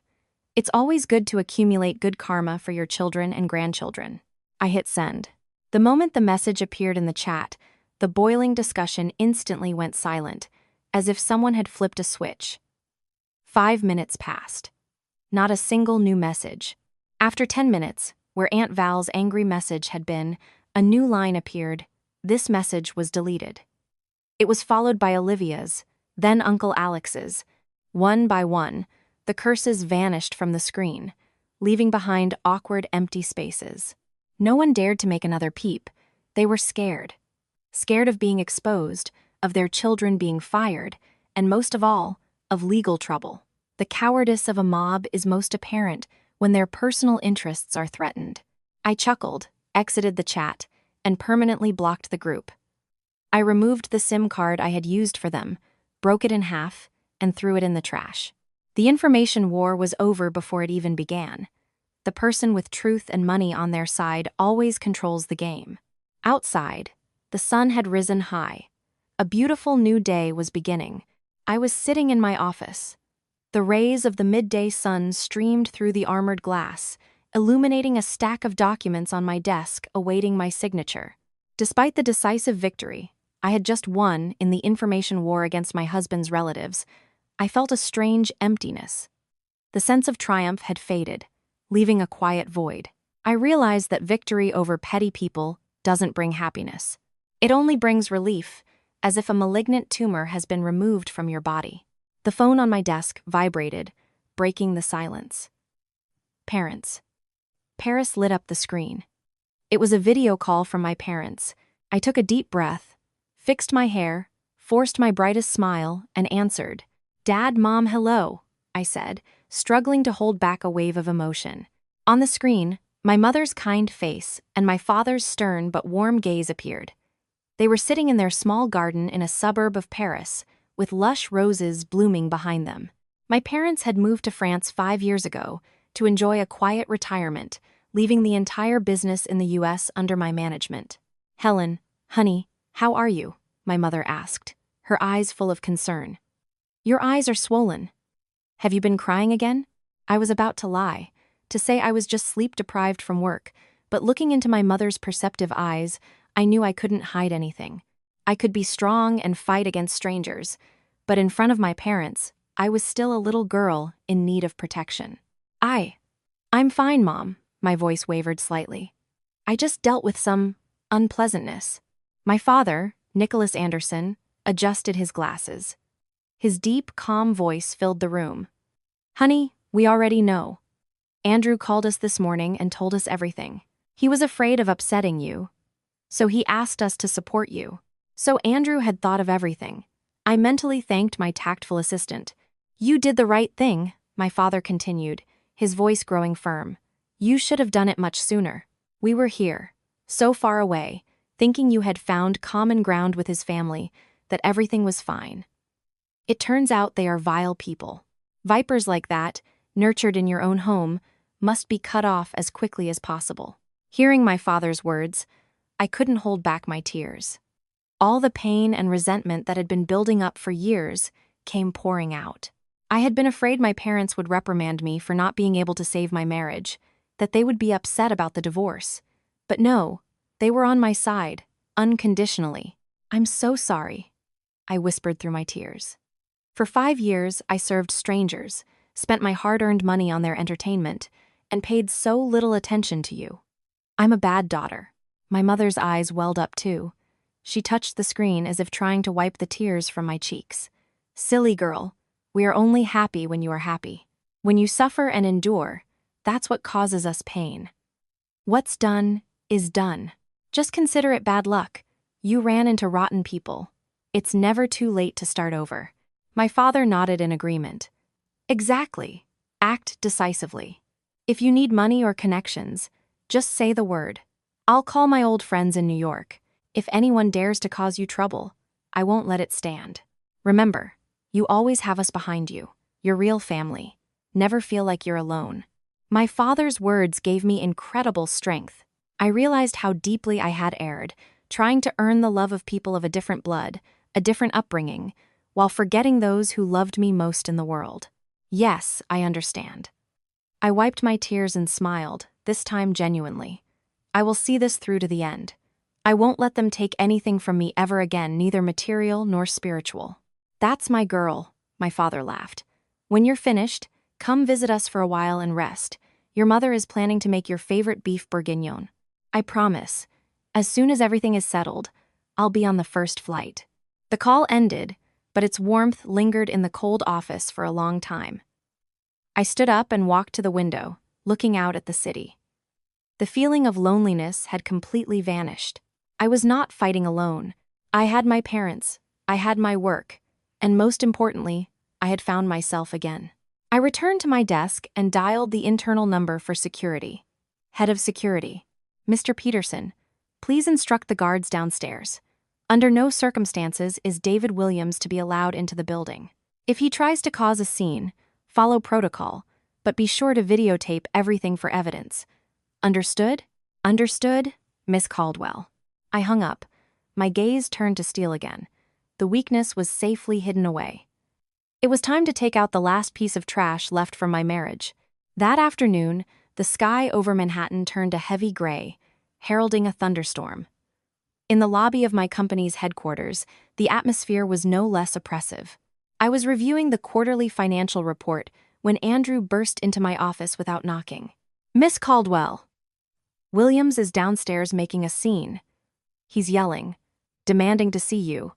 It's always good to accumulate good karma for your children and grandchildren. I hit send. The moment the message appeared in the chat, the boiling discussion instantly went silent, as if someone had flipped a switch. 5 minutes passed. Not a single new message. After 10 minutes, where Aunt Val's angry message had been, a new line appeared. This message was deleted. It was followed by Olivia's, then Uncle Alex's. One by one, the curses vanished from the screen, leaving behind awkward, empty spaces. No one dared to make another peep. They were scared. Scared of being exposed, of their children being fired, and most of all, of legal trouble. The cowardice of a mob is most apparent when their personal interests are threatened. I chuckled, exited the chat, and permanently blocked the group. I removed the SIM card I had used for them, broke it in half, and threw it in the trash. The information war was over before it even began. The person with truth and money on their side always controls the game. Outside, the sun had risen high. A beautiful new day was beginning. I was sitting in my office. The rays of the midday sun streamed through the armored glass, illuminating a stack of documents on my desk awaiting my signature. Despite the decisive victory I had just won in the information war against my husband's relatives, I felt a strange emptiness. The sense of triumph had faded, leaving a quiet void. I realized that victory over petty people doesn't bring happiness. It only brings relief, as if a malignant tumor has been removed from your body. The phone on my desk vibrated, breaking the silence. Parents. Paris lit up the screen. It was a video call from my parents. I took a deep breath, fixed my hair, forced my brightest smile, and answered. Dad, Mom, hello, I said, struggling to hold back a wave of emotion. On the screen, my mother's kind face and my father's stern but warm gaze appeared. They were sitting in their small garden in a suburb of Paris, with lush roses blooming behind them. My parents had moved to France 5 years ago to enjoy a quiet retirement, leaving the entire business in the U.S. under my management. Helen, honey, how are you? My mother asked, her eyes full of concern. Your eyes are swollen. Have you been crying again? I was about to lie, to say I was just sleep-deprived from work, but looking into my mother's perceptive eyes, I knew I couldn't hide anything. I could be strong and fight against strangers, but in front of my parents, I was still a little girl in need of protection. I'm fine, Mom. My voice wavered slightly. I just dealt with some unpleasantness. My father, Nicholas Anderson, adjusted his glasses. His deep, calm voice filled the room. Honey, we already know. Andrew called us this morning and told us everything. He was afraid of upsetting you, so he asked us to support you. So Andrew had thought of everything. I mentally thanked my tactful assistant. You did the right thing, my father continued, his voice growing firm. You should have done it much sooner. We were here, so far away, thinking you had found common ground with his family, that everything was fine. It turns out they are vile people. Vipers like that, nurtured in your own home, must be cut off as quickly as possible. Hearing my father's words, I couldn't hold back my tears. All the pain and resentment that had been building up for years came pouring out. I had been afraid my parents would reprimand me for not being able to save my marriage, that they would be upset about the divorce. But no, they were on my side, unconditionally. I'm so sorry, I whispered through my tears. For 5 years, I served strangers, spent my hard-earned money on their entertainment, and paid so little attention to you. I'm a bad daughter. My mother's eyes welled up too. She touched the screen as if trying to wipe the tears from my cheeks. Silly girl, we are only happy when you are happy. When you suffer and endure, that's what causes us pain. What's done is done. Just consider it bad luck. You ran into rotten people. It's never too late to start over. My father nodded in agreement. Exactly. Act decisively. If you need money or connections, just say the word. I'll call my old friends in New York. If anyone dares to cause you trouble, I won't let it stand. Remember, you always have us behind you, your real family. Never feel like you're alone. My father's words gave me incredible strength. I realized how deeply I had erred, trying to earn the love of people of a different blood, a different upbringing, while forgetting those who loved me most in the world. Yes, I understand. I wiped my tears and smiled, this time genuinely. I will see this through to the end. I won't let them take anything from me ever again, neither material nor spiritual. That's my girl, my father laughed. When you're finished, come visit us for a while and rest. Your mother is planning to make your favorite beef bourguignon. I promise. As soon as everything is settled, I'll be on the first flight. The call ended, but its warmth lingered in the cold office for a long time. I stood up and walked to the window, looking out at the city. The feeling of loneliness had completely vanished. I was not fighting alone. I had my parents, I had my work, and most importantly, I had found myself again. I returned to my desk and dialed the internal number for security. Head of Security. Mr. Peterson, please instruct the guards downstairs. Under no circumstances is David Williams to be allowed into the building. If he tries to cause a scene, follow protocol, but be sure to videotape everything for evidence. Understood? Understood, Miss Caldwell. I hung up. My gaze turned to steel again. The weakness was safely hidden away. It was time to take out the last piece of trash left from my marriage. That afternoon, the sky over Manhattan turned a heavy gray, heralding a thunderstorm. In the lobby of my company's headquarters, the atmosphere was no less oppressive. I was reviewing the quarterly financial report when Andrew burst into my office without knocking. Miss Caldwell. Williams is downstairs making a scene. He's yelling, demanding to see you.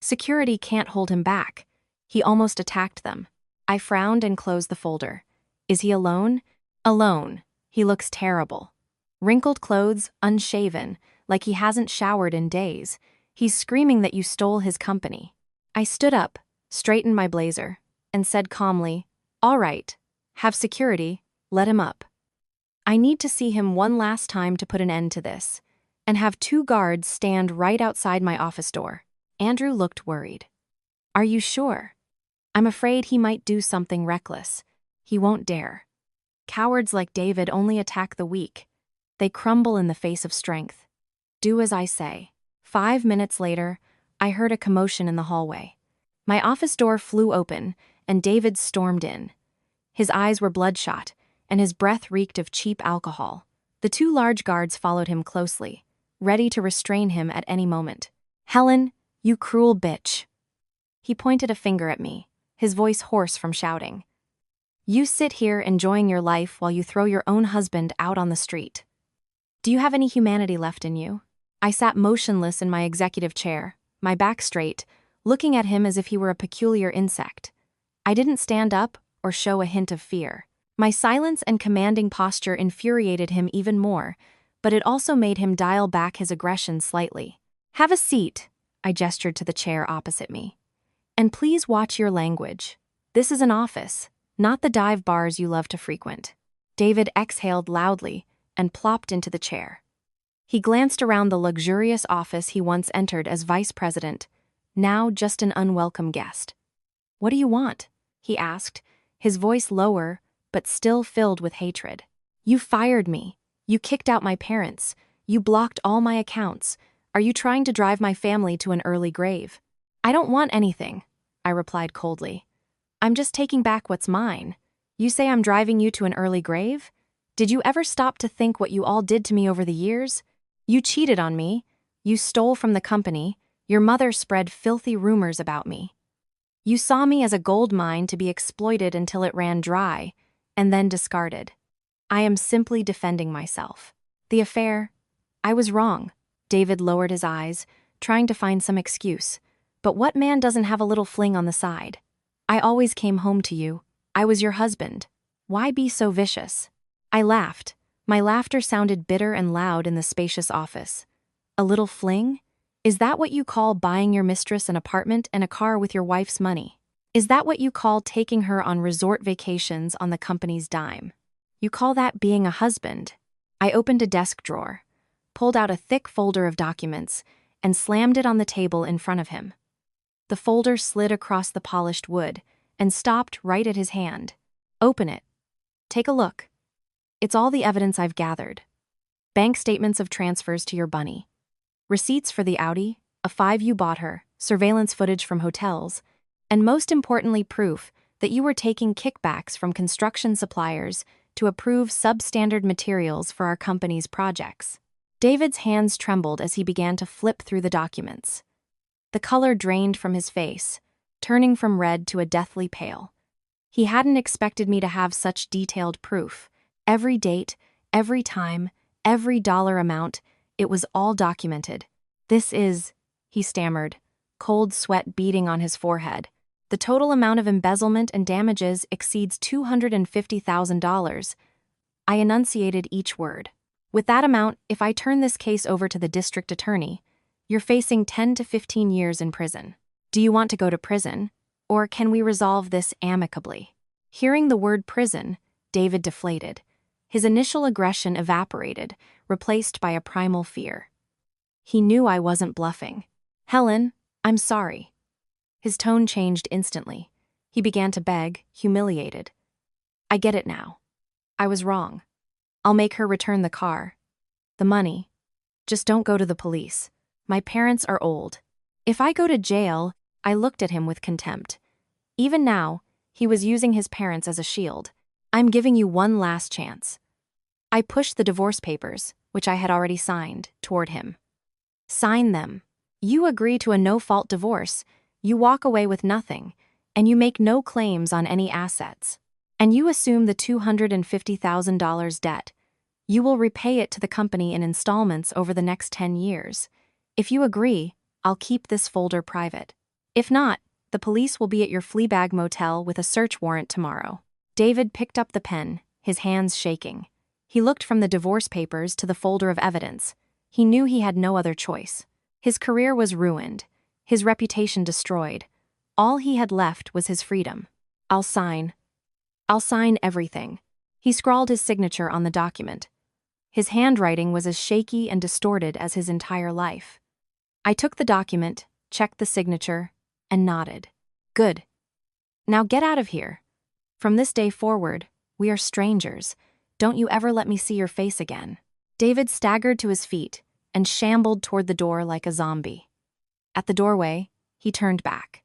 Security can't hold him back. He almost attacked them. I frowned and closed the folder. Is he alone? Alone. He looks terrible. Wrinkled clothes, unshaven, like he hasn't showered in days. He's screaming that you stole his company. I stood up, straightened my blazer, and said calmly, All right, have security, let him up. I need to see him one last time to put an end to this, and have 2 guards stand right outside my office door. Andrew looked worried. Are you sure? I'm afraid he might do something reckless. He won't dare. Cowards like David only attack the weak. They crumble in the face of strength. Do as I say. 5 minutes later, I heard a commotion in the hallway. My office door flew open, and David stormed in. His eyes were bloodshot, and his breath reeked of cheap alcohol. The 2 large guards followed him closely, ready to restrain him at any moment. Helen, you cruel bitch. He pointed a finger at me, his voice hoarse from shouting. You sit here enjoying your life while you throw your own husband out on the street. Do you have any humanity left in you? I sat motionless in my executive chair, my back straight, looking at him as if he were a peculiar insect. I didn't stand up or show a hint of fear. My silence and commanding posture infuriated him even more, but it also made him dial back his aggression slightly. "Have a seat," I gestured to the chair opposite me. "And please watch your language. This is an office, not the dive bars you love to frequent." David exhaled loudly and plopped into the chair. He glanced around the luxurious office he once entered as vice president, now just an unwelcome guest. "What do you want?" he asked, his voice lower but still filled with hatred. "You fired me. You kicked out my parents. You blocked all my accounts. Are you trying to drive my family to an early grave?" "I don't want anything," I replied coldly. "I'm just taking back what's mine. You say I'm driving you to an early grave? Did you ever stop to think what you all did to me over the years? You cheated on me. You stole from the company. Your mother spread filthy rumors about me. You saw me as a gold mine to be exploited until it ran dry, and then discarded. I am simply defending myself. The affair, I was wrong." David lowered his eyes, trying to find some excuse. "But what man doesn't have a little fling on the side? I always came home to you. I was your husband. Why be so vicious?" I laughed. My laughter sounded bitter and loud in the spacious office. "A little fling? Is that what you call buying your mistress an apartment and a car with your wife's money? Is that what you call taking her on resort vacations on the company's dime? You call that being a husband?" I opened a desk drawer, pulled out a thick folder of documents, and slammed it on the table in front of him. The folder slid across the polished wood and stopped right at his hand. "Open it. Take a look. It's all the evidence I've gathered. Bank statements of transfers to your bunny. Receipts for the Audi, a 5 you bought her, surveillance footage from hotels, and most importantly proof that you were taking kickbacks from construction suppliers to approve substandard materials for our company's projects." David's hands trembled as he began to flip through the documents. The color drained from his face, turning from red to a deathly pale. He hadn't expected me to have such detailed proof. Every date, every time, every dollar amount, it was all documented. "This is," he stammered, cold sweat beading on his forehead. "The total amount of embezzlement and damages exceeds $250,000. I enunciated each word. "With that amount, if I turn this case over to the district attorney, you're facing 10 to 15 years in prison. Do you want to go to prison, or can we resolve this amicably?" Hearing the word prison, David deflated. His initial aggression evaporated, replaced by a primal fear. He knew I wasn't bluffing. "Helen, I'm sorry." His tone changed instantly. He began to beg, humiliated. "I get it now. I was wrong. I'll make her return the car. The money. Just don't go to the police. My parents are old. If I go to jail," I looked at him with contempt. Even now, he was using his parents as a shield. "I'm giving you one last chance." I pushed the divorce papers, which I had already signed, toward him. "Sign them. You agree to a no-fault divorce, you walk away with nothing, and you make no claims on any assets. And you assume the $250,000 debt. You will repay it to the company in installments over the next 10 years. If you agree, I'll keep this folder private. If not, the police will be at your Fleabag motel with a search warrant tomorrow." David picked up the pen, his hands shaking. He looked from the divorce papers to the folder of evidence. He knew he had no other choice. His career was ruined, his reputation destroyed. All he had left was his freedom. I'll sign everything." He scrawled his signature on the document. His handwriting was as shaky and distorted as his entire life. I took the document, checked the signature, and nodded. "Good. Now get out of here. From this day forward, we are strangers. Don't you ever let me see your face again." David staggered to his feet and shambled toward the door like a zombie. At the doorway, he turned back.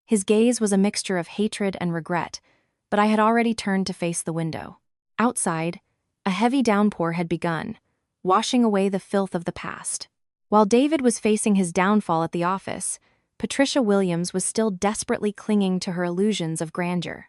His gaze was a mixture of hatred and regret, but I had already turned to face the window. Outside, a heavy downpour had begun, washing away the filth of the past. While David was facing his downfall at the office, Patricia Williams was still desperately clinging to her illusions of grandeur.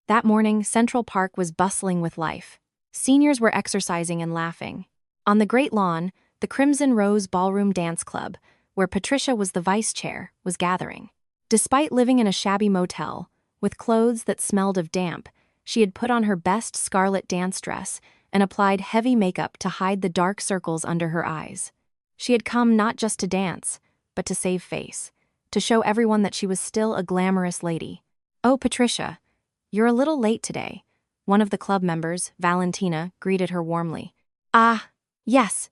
That morning, Central Park was bustling with life. Seniors were exercising and laughing. On the Great Lawn, the Crimson Rose Ballroom Dance Club, where Patricia was the vice chair, was gathering. Despite living in a shabby motel, with clothes that smelled of damp, she had put on her best scarlet dance dress and applied heavy makeup to hide the dark circles under her eyes. She had come not just to dance, but to save face, to show everyone that she was still a glamorous lady. "Oh, Patricia, you're a little late today," one of the club members, Valentina, greeted her warmly. "Ah, yes.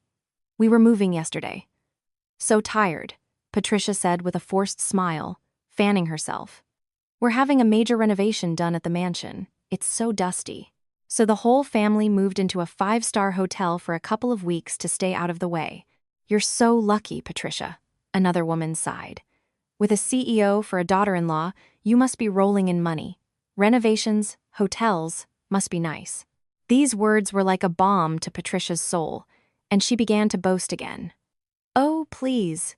We were moving yesterday." "So tired," Patricia said with a forced smile, fanning herself. "We're having a major renovation done at the mansion. It's so dusty. So the whole family moved into a 5-star hotel for a couple of weeks to stay out of the way." "You're so lucky, Patricia," another woman sighed. "With a CEO for a daughter-in-law, you must be rolling in money. Renovations, hotels, must be nice." These words were like a balm to Patricia's soul, and she began to boast again. "Oh, please,"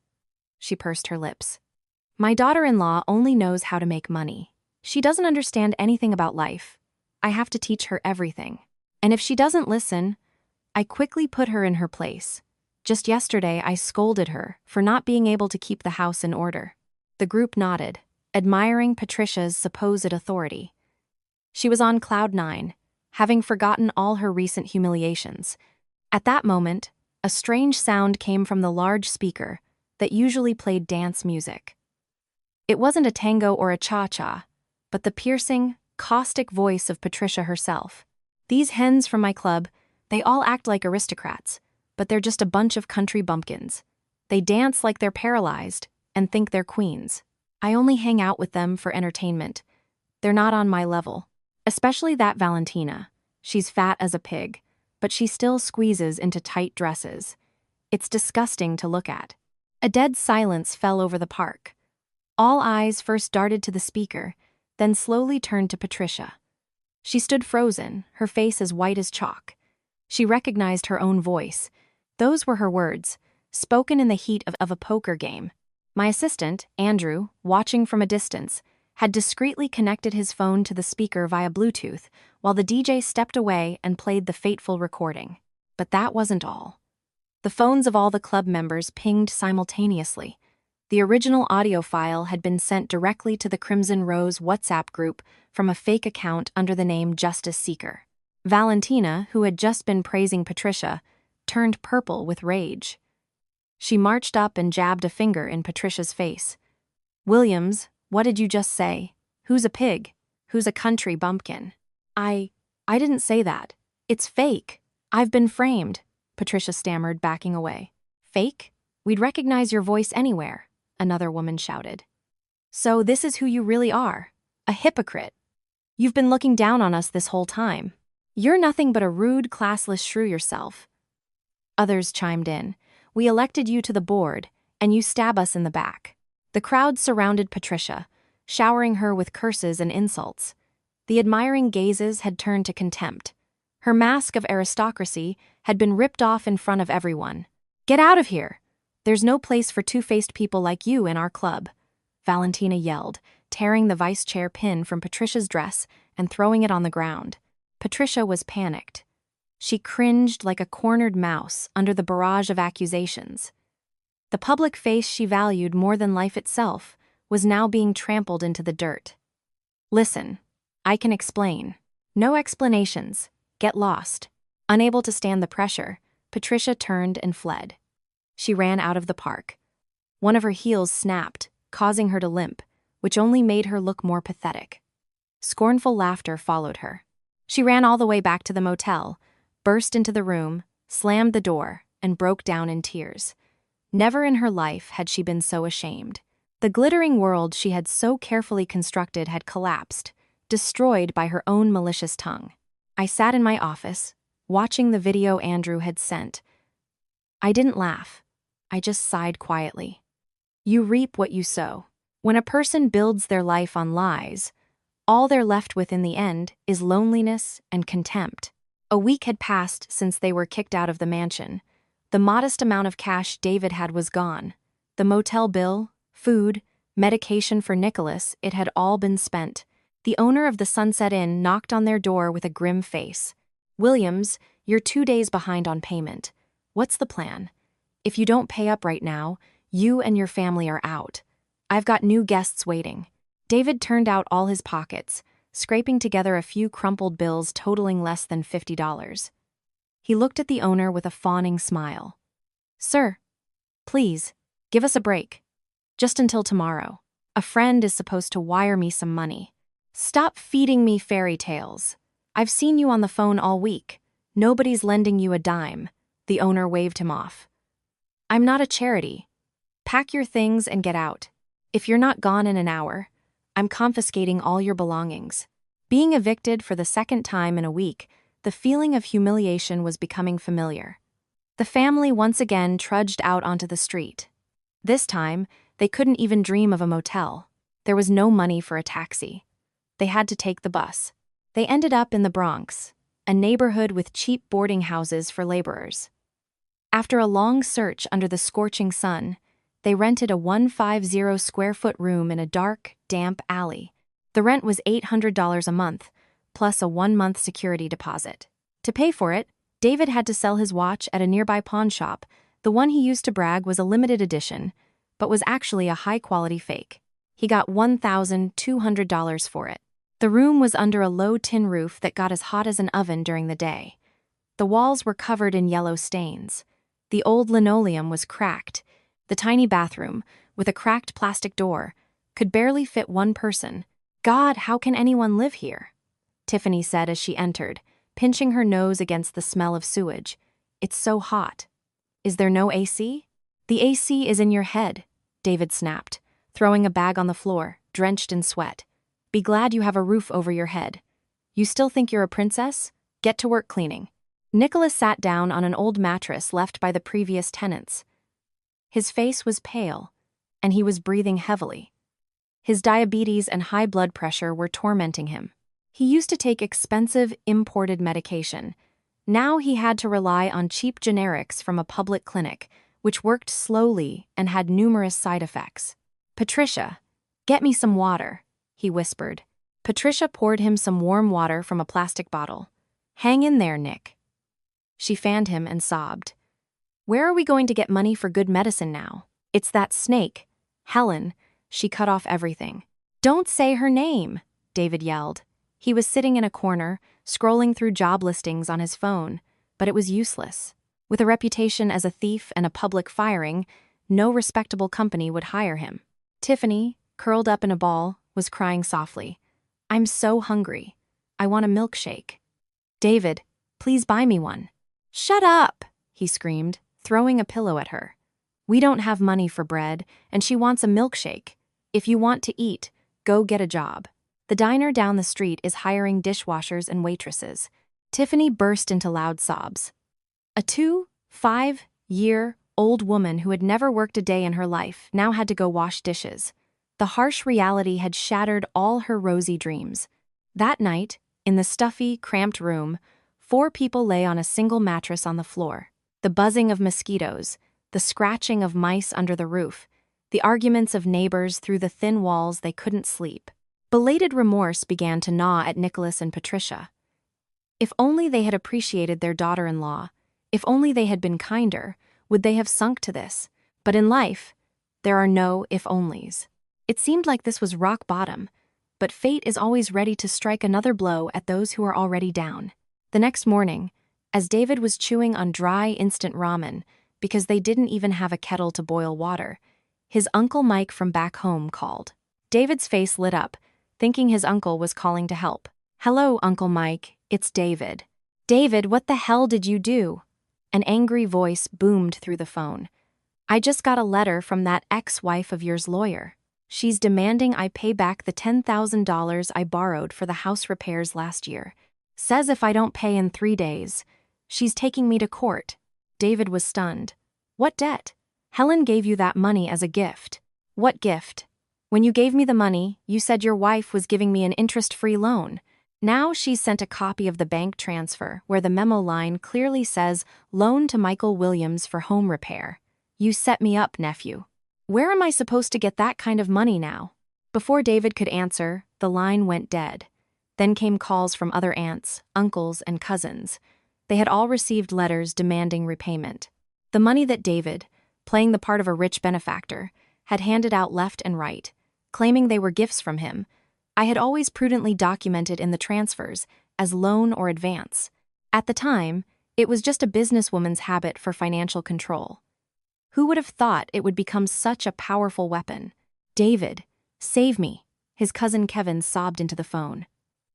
she pursed her lips. "My daughter-in-law only knows how to make money. She doesn't understand anything about life. I have to teach her everything. And if she doesn't listen, I quickly put her in her place. Just yesterday, I scolded her for not being able to keep the house in order." The group nodded, admiring Patricia's supposed authority. She was on cloud 9, having forgotten all her recent humiliations. At that moment, a strange sound came from the large speaker that usually played dance music. It wasn't a tango or a cha-cha, but the piercing, caustic voice of Patricia herself. "These hens from my club, they all act like aristocrats, but they're just a bunch of country bumpkins. They dance like they're paralyzed and think they're queens. I only hang out with them for entertainment. They're not on my level. Especially that Valentina. She's fat as a pig, but she still squeezes into tight dresses. It's disgusting to look at." A dead silence fell over the park. All eyes first darted to the speaker, then slowly turned to Patricia. She stood frozen, her face as white as chalk. She recognized her own voice. Those were her words, spoken in the heat of a poker game. My assistant, Andrew, watching from a distance, had discreetly connected his phone to the speaker via Bluetooth, while the DJ stepped away and played the fateful recording. But that wasn't all. The phones of all the club members pinged simultaneously. The original audio file had been sent directly to the Crimson Rose WhatsApp group from a fake account under the name Justice Seeker. Valentina, who had just been praising Patricia, turned purple with rage. She marched up and jabbed a finger in Patricia's face. "Williams, what did you just say? Who's a pig? Who's a country bumpkin?" I didn't say that. It's fake. I've been framed," Patricia stammered, backing away. "Fake? We'd recognize your voice anywhere," another woman shouted. "So this is who you really are, a hypocrite. You've been looking down on us this whole time. You're nothing but a rude, classless shrew yourself." Others chimed in. "We elected you to the board, and you stab us in the back." The crowd surrounded Patricia, showering her with curses and insults. The admiring gazes had turned to contempt. Her mask of aristocracy had been ripped off in front of everyone. "Get out of here! There's no place for two-faced people like you in our club," Valentina yelled, tearing the vice chair pin from Patricia's dress and throwing it on the ground. Patricia was panicked. She cringed like a cornered mouse under the barrage of accusations. The public face she valued more than life itself was now being trampled into the dirt. "Listen, I can explain." "No explanations. Get lost." Unable to stand the pressure, Patricia turned and fled. She ran out of the park. One of her heels snapped, causing her to limp, which only made her look more pathetic. Scornful laughter followed her. She ran all the way back to the motel, burst into the room, slammed the door, and broke down in tears. Never in her life had she been so ashamed. The glittering world she had so carefully constructed had collapsed, destroyed by her own malicious tongue. I sat in my office, watching the video Andrew had sent. I didn't laugh. I just sighed quietly. You reap what you sow. When a person builds their life on lies, all they're left with in the end is loneliness and contempt. A week had passed since they were kicked out of the mansion. The modest amount of cash David had was gone. The motel bill, food, medication for Nicholas, it had all been spent. The owner of the Sunset Inn knocked on their door with a grim face. "Williams, you're 2 days behind on payment. What's the plan? If you don't pay up right now, you and your family are out. I've got new guests waiting. David turned out all his pockets, scraping together a few crumpled bills totaling less than $50. He looked at the owner with a fawning smile. Sir, please, give us a break. Just until tomorrow. A friend is supposed to wire me some money. Stop feeding me fairy tales. I've seen you on the phone all week. Nobody's lending you a dime. The owner waved him off. I'm not a charity. Pack your things and get out. If you're not gone in an hour, I'm confiscating all your belongings. Being evicted for the second time in a week, the feeling of humiliation was becoming familiar. The family once again trudged out onto the street. This time, they couldn't even dream of a motel. There was no money for a taxi. They had to take the bus. They ended up in the Bronx, a neighborhood with cheap boarding houses for laborers. After a long search under the scorching sun, they rented a 150-square-foot room in a dark, damp alley. The rent was $800 a month, plus a 1-month security deposit. To pay for it, David had to sell his watch at a nearby pawn shop. The one he used to brag was a limited edition, but was actually a high-quality fake. He got $1,200 for it. The room was under a low tin roof that got as hot as an oven during the day. The walls were covered in yellow stains. The old linoleum was cracked. The tiny bathroom, with a cracked plastic door, could barely fit one person. God, how can anyone live here? Tiffany said as she entered, pinching her nose against the smell of sewage. It's so hot. Is there no AC? The AC is in your head, David snapped, throwing a bag on the floor, drenched in sweat. Be glad you have a roof over your head. You still think you're a princess? Get to work cleaning. Nicholas sat down on an old mattress left by the previous tenants. His face was pale, and he was breathing heavily. His diabetes and high blood pressure were tormenting him. He used to take expensive, imported medication. Now he had to rely on cheap generics from a public clinic, which worked slowly and had numerous side effects. Patricia, get me some water, he whispered. Patricia poured him some warm water from a plastic bottle. Hang in there, Nick. She fanned him and sobbed. Where are we going to get money for good medicine now? It's that snake, Helen. She cut off everything. Don't say her name, David yelled. He was sitting in a corner, scrolling through job listings on his phone, but it was useless. With a reputation as a thief and a public firing, no respectable company would hire him. Tiffany, curled up in a ball, was crying softly. I'm so hungry. I want a milkshake. David, please buy me one. Shut up, he screamed, throwing a pillow at her. We don't have money for bread, and she wants a milkshake. If you want to eat, go get a job. The diner down the street is hiring dishwashers and waitresses. Tiffany burst into loud sobs. A 25-year-old woman who had never worked a day in her life now had to go wash dishes. The harsh reality had shattered all her rosy dreams. That night, in the stuffy, cramped room, 4 people lay on a single mattress on the floor. The buzzing of mosquitoes, the scratching of mice under the roof, the arguments of neighbors through the thin walls they couldn't sleep. Belated remorse began to gnaw at Nicholas and Patricia. If only they had appreciated their daughter-in-law, if only they had been kinder, would they have sunk to this? But in life, there are no if-onlys. It seemed like this was rock bottom, but fate is always ready to strike another blow at those who are already down. The next morning, as David was chewing on dry instant ramen because they didn't even have a kettle to boil water, his Uncle Mike from back home called. David's face lit up, thinking his uncle was calling to help. Hello, Uncle Mike, it's David. David, what the hell did you do? An angry voice boomed through the phone. I just got a letter from that ex-wife of yours lawyer. She's demanding I pay back the $10,000 I borrowed for the house repairs last year. Says if I don't pay in 3 days, she's taking me to court. David was stunned. What debt? Helen gave you that money as a gift. What gift? When you gave me the money, you said your wife was giving me an interest-free loan. Now she's sent a copy of the bank transfer where the memo line clearly says loan to Michael Williams for home repair. You set me up, nephew. Where am I supposed to get that kind of money now? Before David could answer, the line went dead. Then came calls from other aunts, uncles, and cousins. They had all received letters demanding repayment. The money that David, playing the part of a rich benefactor, had handed out left and right, claiming they were gifts from him, I had always prudently documented in the transfers as loan or advance. At the time, it was just a businesswoman's habit for financial control. Who would have thought it would become such a powerful weapon? David, save me, his cousin Kevin sobbed into the phone.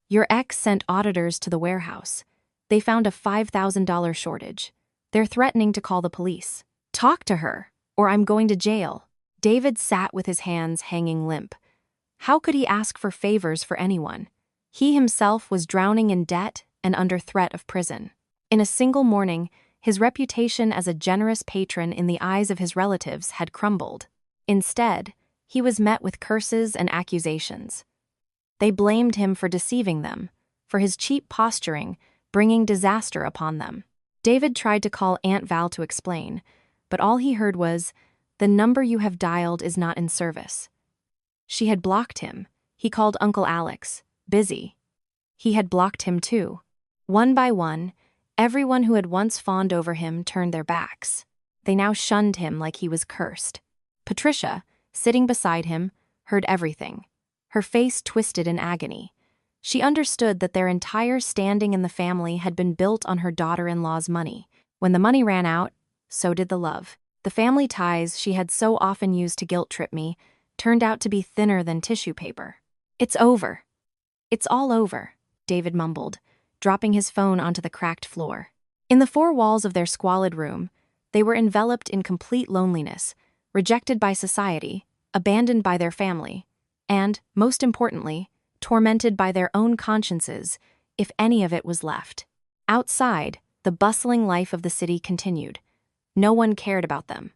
Your ex sent auditors to the warehouse. They found a $5,000 shortage. They're threatening to call the police. Talk to her, or I'm going to jail. David sat with his hands hanging limp. How could he ask for favors for anyone? He himself was drowning in debt and under threat of prison. In a single morning, his reputation as a generous patron in the eyes of his relatives had crumbled. Instead, he was met with curses and accusations. They blamed him for deceiving them, for his cheap posturing, bringing disaster upon them. David tried to call Aunt Val to explain, but all he heard was, "The number you have dialed is not in service." She had blocked him. He called Uncle Alex, busy. He had blocked him too. One by one, everyone who had once fawned over him turned their backs. They now shunned him like he was cursed. Patricia, sitting beside him, heard everything. Her face twisted in agony. She understood that their entire standing in the family had been built on her daughter-in-law's money. When the money ran out, so did the love. The family ties she had so often used to guilt-trip me turned out to be thinner than tissue paper. It's over. It's all over, David mumbled, dropping his phone onto the cracked floor. In the four walls of their squalid room, they were enveloped in complete loneliness, rejected by society, abandoned by their family, and, most importantly, tormented by their own consciences, if any of it was left. Outside, the bustling life of the city continued. No one cared about them.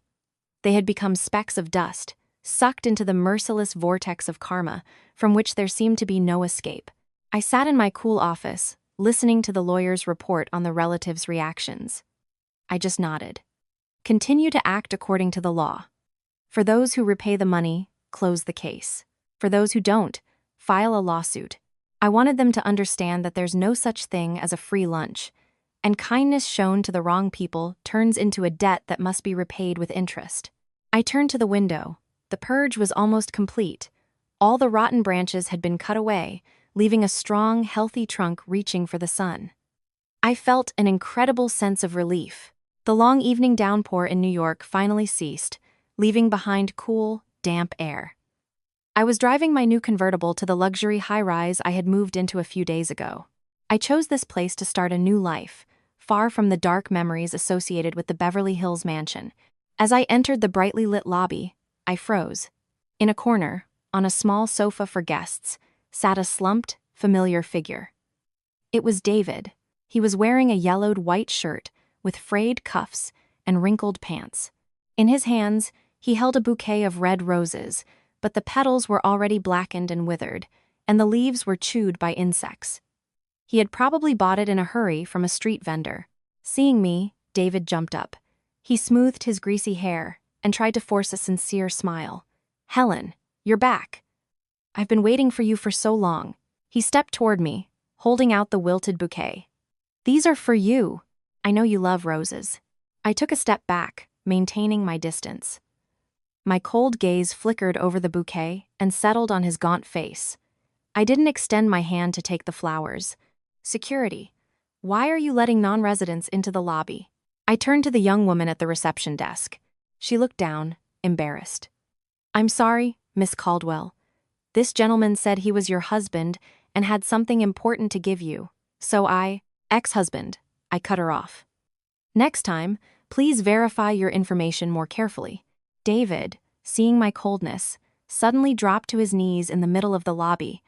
They had become specks of dust, sucked into the merciless vortex of karma, from which there seemed to be no escape. I sat in my cool office, listening to the lawyer's report on the relatives' reactions. I just nodded. Continue to act according to the law. For those who repay the money, close the case. For those who don't, file a lawsuit. I wanted them to understand that there's no such thing as a free lunch, and kindness shown to the wrong people turns into a debt that must be repaid with interest. I turned to the window. The purge was almost complete. All the rotten branches had been cut away, leaving a strong, healthy trunk reaching for the sun. I felt an incredible sense of relief. The long evening downpour in New York finally ceased, leaving behind cool, damp air. I was driving my new convertible to the luxury high-rise I had moved into a few days ago. I chose this place to start a new life, far from the dark memories associated with the Beverly Hills mansion. As I entered the brightly lit lobby, I froze. In a corner, on a small sofa for guests, sat a slumped, familiar figure. It was David. He was wearing a yellowed white shirt with frayed cuffs and wrinkled pants. In his hands, he held a bouquet of red roses, but the petals were already blackened and withered, and the leaves were chewed by insects. He had probably bought it in a hurry from a street vendor. Seeing me, David jumped up. He smoothed his greasy hair and tried to force a sincere smile. "Helen, you're back. I've been waiting for you for so long." He stepped toward me, holding out the wilted bouquet. "These are for you. I know you love roses." I took a step back, maintaining my distance. My cold gaze flickered over the bouquet and settled on his gaunt face. I didn't extend my hand to take the flowers. "Security. Why are you letting non-residents into the lobby?" I turned to the young woman at the reception desk. She looked down, embarrassed. "I'm sorry, Miss Caldwell. This gentleman said he was your husband and had something important to give you, so ex-husband," I cut her off. "Next time, please verify your information more carefully." David, seeing my coldness, suddenly dropped to his knees in the middle of the lobby,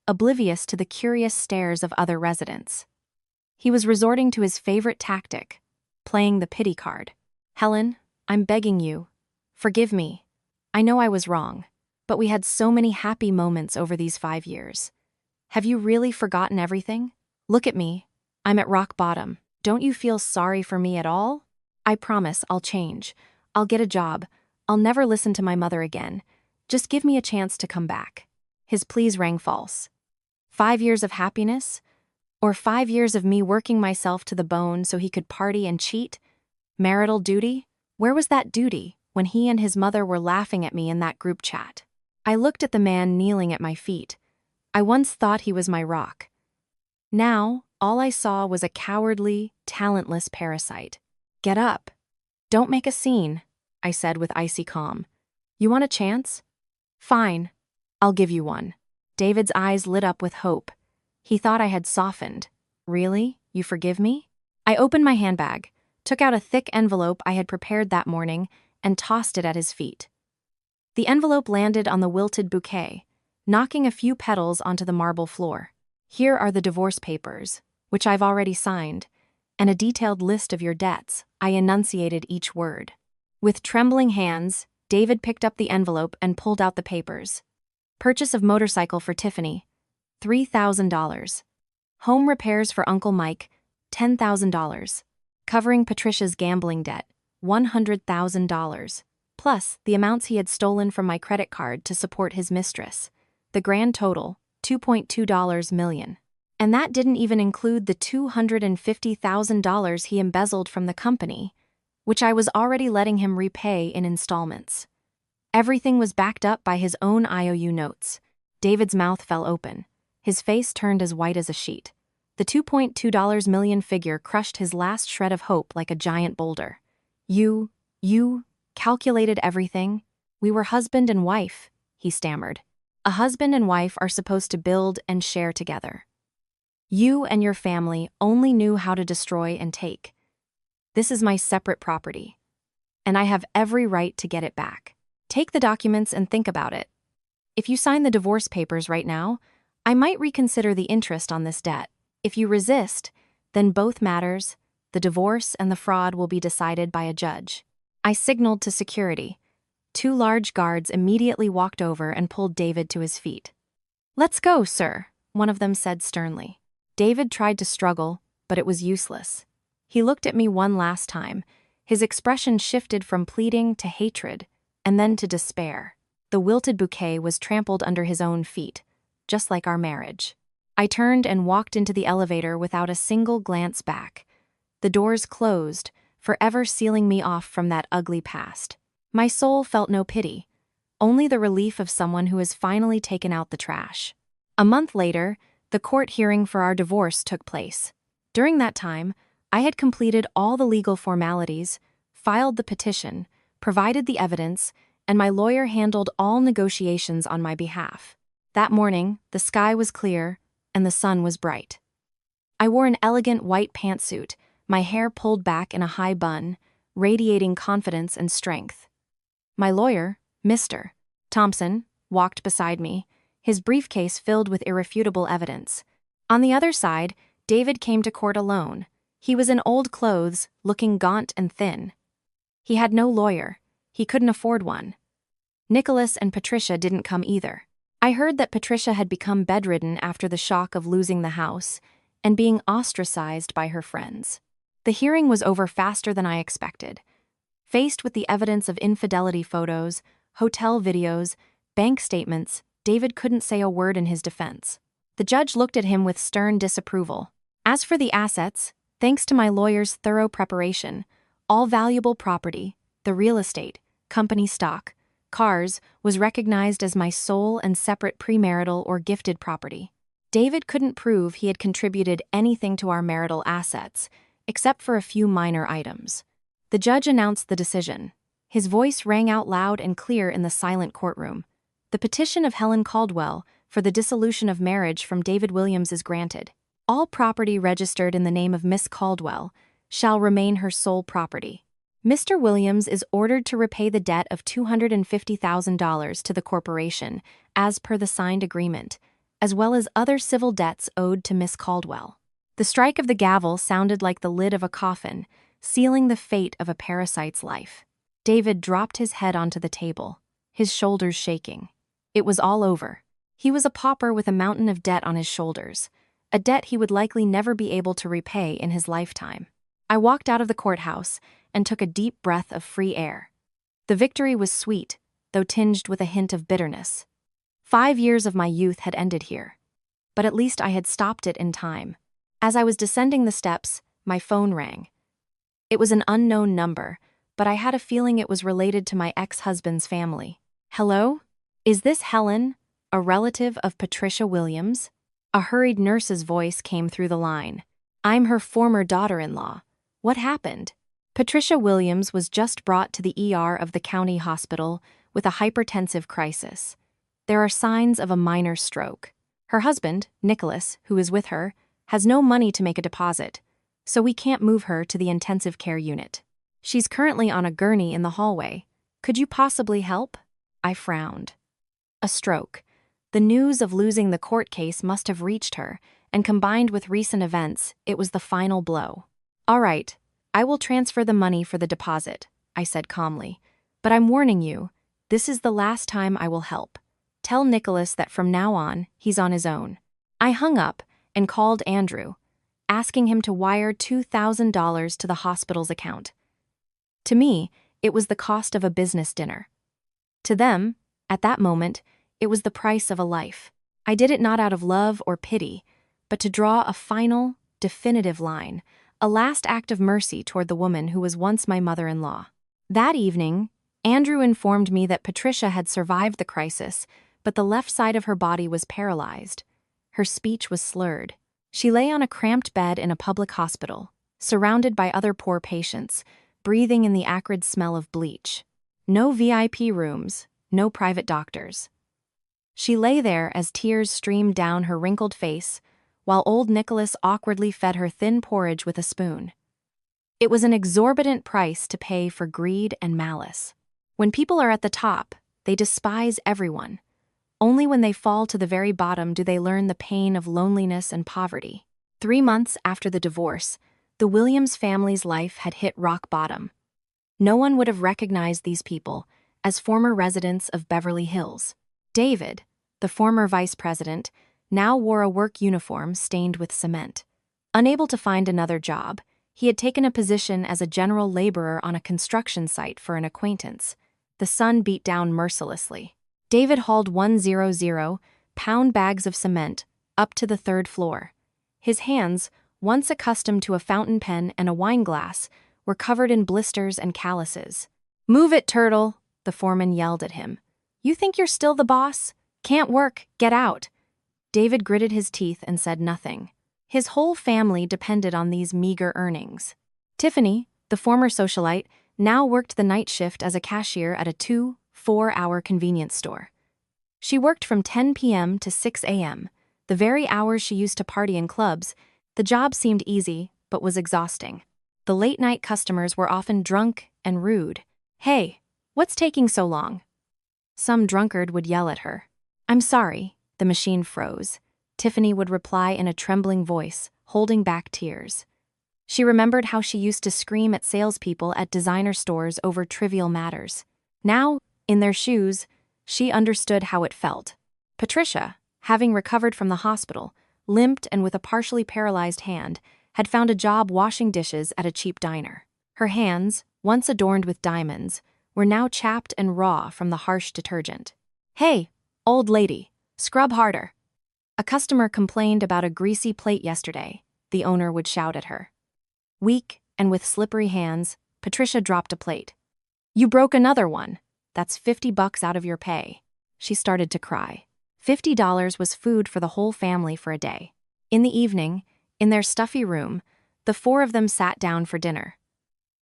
oblivious to the curious stares of other residents. He was resorting to his favorite tactic, playing the pity card. "Helen, I'm begging you. Forgive me. I know I was wrong, but we had so many happy moments over these 5 years. Have you really forgotten everything? Look at me. I'm at rock bottom. Don't you feel sorry for me at all? I promise I'll change. I'll get a job. I'll never listen to my mother again. Just give me a chance to come back." His pleas rang false. 5 years of happiness? Or 5 years of me working myself to the bone so he could party and cheat? Marital duty? Where was that duty when he and his mother were laughing at me in that group chat? I looked at the man kneeling at my feet. I once thought he was my rock. Now, all I saw was a cowardly, talentless parasite. Get up. Don't make a scene, I said with icy calm. You want a chance? Fine. I'll give you one. David's eyes lit up with hope. He thought I had softened. Really? You forgive me? I opened my handbag, took out a thick envelope I had prepared that morning, and tossed it at his feet. The envelope landed on the wilted bouquet, knocking a few petals onto the marble floor. Here are the divorce papers, which I've already signed, and a detailed list of your debts. I enunciated each word. With trembling hands, David picked up the envelope and pulled out the papers. Purchase of motorcycle for Tiffany, $3,000. Home repairs for Uncle Mike, $10,000. Covering Patricia's gambling debt, $100,000. Plus the amounts he had stolen from my credit card to support his mistress. The grand total, $2.2 million. And that didn't even include the $250,000 he embezzled from the company, which I was already letting him repay in installments. Everything was backed up by his own IOU notes. David's mouth fell open. His face turned as white as a sheet. The $2.2 million figure crushed his last shred of hope like a giant boulder. You calculated everything? We were husband and wife, he stammered. A husband and wife are supposed to build and share together. You and your family only knew how to destroy and take. This is my separate property, and I have every right to get it back. Take the documents and think about it. If you sign the divorce papers right now, I might reconsider the interest on this debt. If you resist, then both matters, the divorce and the fraud, will be decided by a judge. I signaled to security. 2 large guards immediately walked over and pulled David to his feet. Let's go, sir, one of them said sternly. David tried to struggle, but it was useless. He looked at me one last time. His expression shifted from pleading to hatred, and then to despair. The wilted bouquet was trampled under his own feet, just like our marriage. I turned and walked into the elevator without a single glance back. The doors closed, forever sealing me off from that ugly past. My soul felt no pity, only the relief of someone who has finally taken out the trash. A month later, the court hearing for our divorce took place. During that time, I had completed all the legal formalities, filed the petition, provided the evidence, and my lawyer handled all negotiations on my behalf. That morning, the sky was clear, and the sun was bright. I wore an elegant white pantsuit, my hair pulled back in a high bun, radiating confidence and strength. My lawyer, Mr. Thompson, walked beside me, his briefcase filled with irrefutable evidence. On the other side, David came to court alone. He was in old clothes, looking gaunt and thin. He had no lawyer. He couldn't afford one. Nicholas and Patricia didn't come either. I heard that Patricia had become bedridden after the shock of losing the house and being ostracized by her friends. The hearing was over faster than I expected. Faced with the evidence of infidelity photos, hotel videos, bank statements, David couldn't say a word in his defense. The judge looked at him with stern disapproval. As for the assets, thanks to my lawyer's thorough preparation, all valuable property, the real estate, company stock, cars, was recognized as my sole and separate premarital or gifted property. David couldn't prove he had contributed anything to our marital assets, except for a few minor items. The judge announced the decision. His voice rang out loud and clear in the silent courtroom. The petition of Helen Caldwell for the dissolution of marriage from David Williams is granted. All property registered in the name of Miss Caldwell shall remain her sole property. Mr. Williams is ordered to repay the debt of $250,000 to the corporation, as per the signed agreement, as well as other civil debts owed to Miss Caldwell. The strike of the gavel sounded like the lid of a coffin, sealing the fate of a parasite's life. David dropped his head onto the table, his shoulders shaking. It was all over. He was a pauper with a mountain of debt on his shoulders, a debt he would likely never be able to repay in his lifetime. I walked out of the courthouse and took a deep breath of free air. The victory was sweet, though tinged with a hint of bitterness. 5 years of my youth had ended here, but at least I had stopped it in time. As I was descending the steps, my phone rang. It was an unknown number, but I had a feeling it was related to my ex-husband's family. Hello? Is this Helen, a relative of Patricia Williams? A hurried nurse's voice came through the line. I'm her former daughter-in-law. What happened? Patricia Williams was just brought to the ER of the county hospital with a hypertensive crisis. There are signs of a minor stroke. Her husband, Nicholas, who is with her, has no money to make a deposit, so we can't move her to the intensive care unit. She's currently on a gurney in the hallway. Could you possibly help? I frowned. A stroke. The news of losing the court case must have reached her, and combined with recent events, it was the final blow. All right, I will transfer the money for the deposit, I said calmly. But I'm warning you, this is the last time I will help. Tell Nicholas that from now on, he's on his own. I hung up and called Andrew, asking him to wire $2,000 to the hospital's account. To me, it was the cost of a business dinner. To them, at that moment, it was the price of a life. I did it not out of love or pity, but to draw a final, definitive line, a last act of mercy toward the woman who was once my mother-in-law. That evening, Andrew informed me that Patricia had survived the crisis, but the left side of her body was paralyzed. Her speech was slurred. She lay on a cramped bed in a public hospital, surrounded by other poor patients, breathing in the acrid smell of bleach. No VIP rooms, no private doctors. She lay there as tears streamed down her wrinkled face, while old Nicholas awkwardly fed her thin porridge with a spoon. It was an exorbitant price to pay for greed and malice. When people are at the top, they despise everyone. Only when they fall to the very bottom do they learn the pain of loneliness and poverty. 3 months after the divorce, the Williams family's life had hit rock bottom. No one would have recognized these people as former residents of Beverly Hills. David, the former vice president, now wore a work uniform stained with cement. Unable to find another job, he had taken a position as a general laborer on a construction site for an acquaintance. The sun beat down mercilessly. David hauled 100-pound bags of cement up to the 3rd floor. His hands, once accustomed to a fountain pen and a wine glass, were covered in blisters and calluses. "Move it, turtle," the foreman yelled at him. "You think you're still the boss? Can't work, get out." David gritted his teeth and said nothing. His whole family depended on these meager earnings. Tiffany, the former socialite, now worked the night shift as a cashier at a 2-4-hour convenience store. She worked from 10 p.m. to 6 a.m., the very hours she used to party in clubs. The job seemed easy, but was exhausting. The late-night customers were often drunk and rude. "Hey, what's taking so long?" Some drunkard would yell at her. "I'm sorry." The machine froze. Tiffany would reply in a trembling voice, holding back tears. She remembered how she used to scream at salespeople at designer stores over trivial matters. Now, in their shoes, she understood how it felt. Patricia, having recovered from the hospital, limped and with a partially paralyzed hand, had found a job washing dishes at a cheap diner. Her hands, once adorned with diamonds, were now chapped and raw from the harsh detergent. "Hey, old lady, scrub harder." A customer complained about a greasy plate yesterday, the owner would shout at her. Weak and with slippery hands, Patricia dropped a plate. "You broke another one. That's $50 out of your pay." She started to cry. $50 was food for the whole family for a day. In the evening, in their stuffy room, the 4 of them sat down for dinner.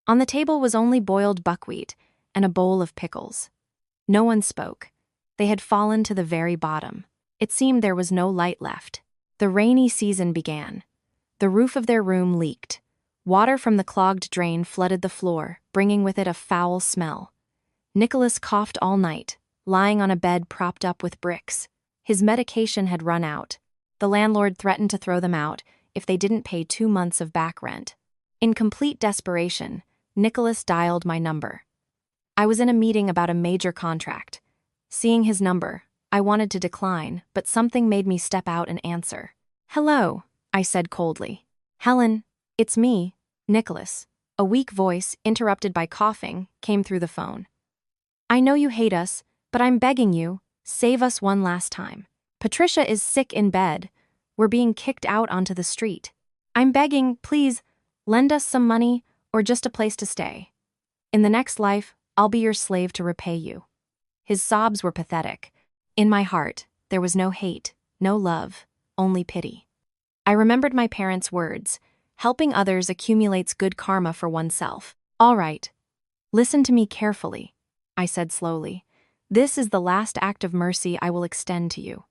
On the table was only boiled buckwheat and a bowl of pickles. No one spoke. They had fallen to the very bottom. It seemed there was no light left. The rainy season began. The roof of their room leaked. Water from the clogged drain flooded the floor, bringing with it a foul smell. Nicholas coughed all night, lying on a bed propped up with bricks. His medication had run out. The landlord threatened to throw them out if they didn't pay 2 months of back rent. In complete desperation, Nicholas dialed my number. I was in a meeting about a major contract. Seeing his number, I wanted to decline, but something made me step out and answer. "Hello," I said coldly. "Helen, it's me, Nicholas." A weak voice, interrupted by coughing, came through the phone. "I know you hate us, but I'm begging you, save us one last time. Patricia is sick in bed. We're being kicked out onto the street. I'm begging, please, lend us some money or just a place to stay." In the next life, I'll be your slave to repay you." His sobs were pathetic. In my heart, there was no hate, no love, only pity. I remembered my parents' words: helping others accumulates good karma for oneself. "All right. Listen to me carefully," I said slowly. "This is the last act of mercy I will extend to you.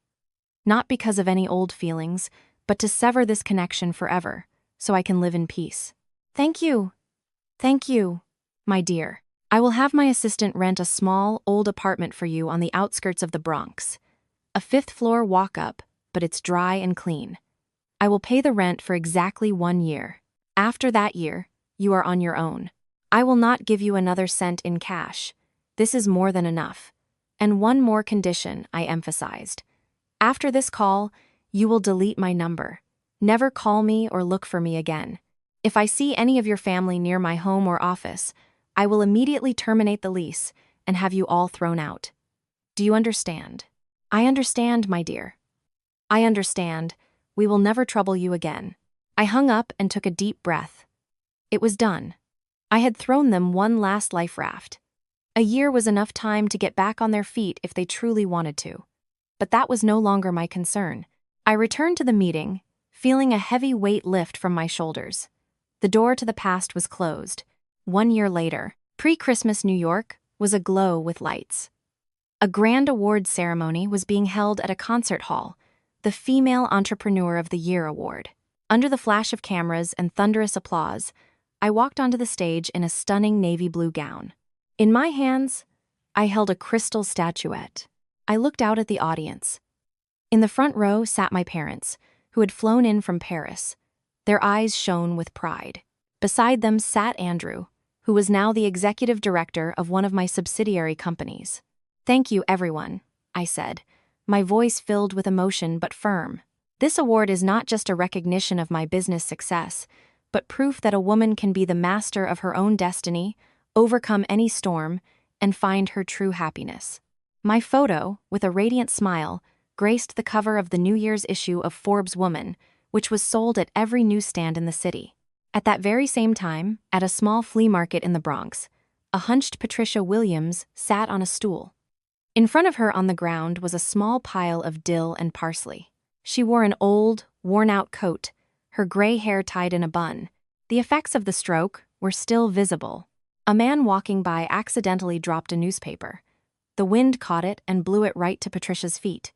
Not because of any old feelings, but to sever this connection forever, so I can live in peace." "Thank you. Thank you, my dear. I will have my assistant rent a small, old apartment for you on the outskirts of the Bronx. A fifth-floor walk-up, but it's dry and clean. I will pay the rent for exactly 1 year. After that year, you are on your own. I will not give you another cent in cash. This is more than enough. And one more condition," I emphasized. "After this call, you will delete my number. Never call me or look for me again. If I see any of your family near my home or office, I will immediately terminate the lease and have you all thrown out. Do you understand?" "I understand, my dear. I understand. We will never trouble you again." I hung up and took a deep breath. It was done. I had thrown them one last life raft. A year was enough time to get back on their feet if they truly wanted to. But that was no longer my concern. I returned to the meeting, feeling a heavy weight lift from my shoulders. The door to the past was closed. 1 year later, pre-Christmas New York was aglow with lights. A grand awards ceremony was being held at a concert hall, the Female Entrepreneur of the Year award. Under the flash of cameras and thunderous applause, I walked onto the stage in a stunning navy blue gown. In my hands, I held a crystal statuette. I looked out at the audience. In the front row sat my parents, who had flown in from Paris. Their eyes shone with pride. Beside them sat Andrew, who was now the executive director of one of my subsidiary companies. "Thank you, everyone," I said, my voice filled with emotion but firm. "This award is not just a recognition of my business success, but proof that a woman can be the master of her own destiny, overcome any storm, and find her true happiness." My photo, with a radiant smile, graced the cover of the New Year's issue of Forbes Woman, which was sold at every newsstand in the city. At that very same time, at a small flea market in the Bronx, a hunched Patricia Williams sat on a stool. In front of her on the ground was a small pile of dill and parsley. She wore an old, worn-out coat, her gray hair tied in a bun. The effects of the stroke were still visible. A man walking by accidentally dropped a newspaper. The wind caught it and blew it right to Patricia's feet.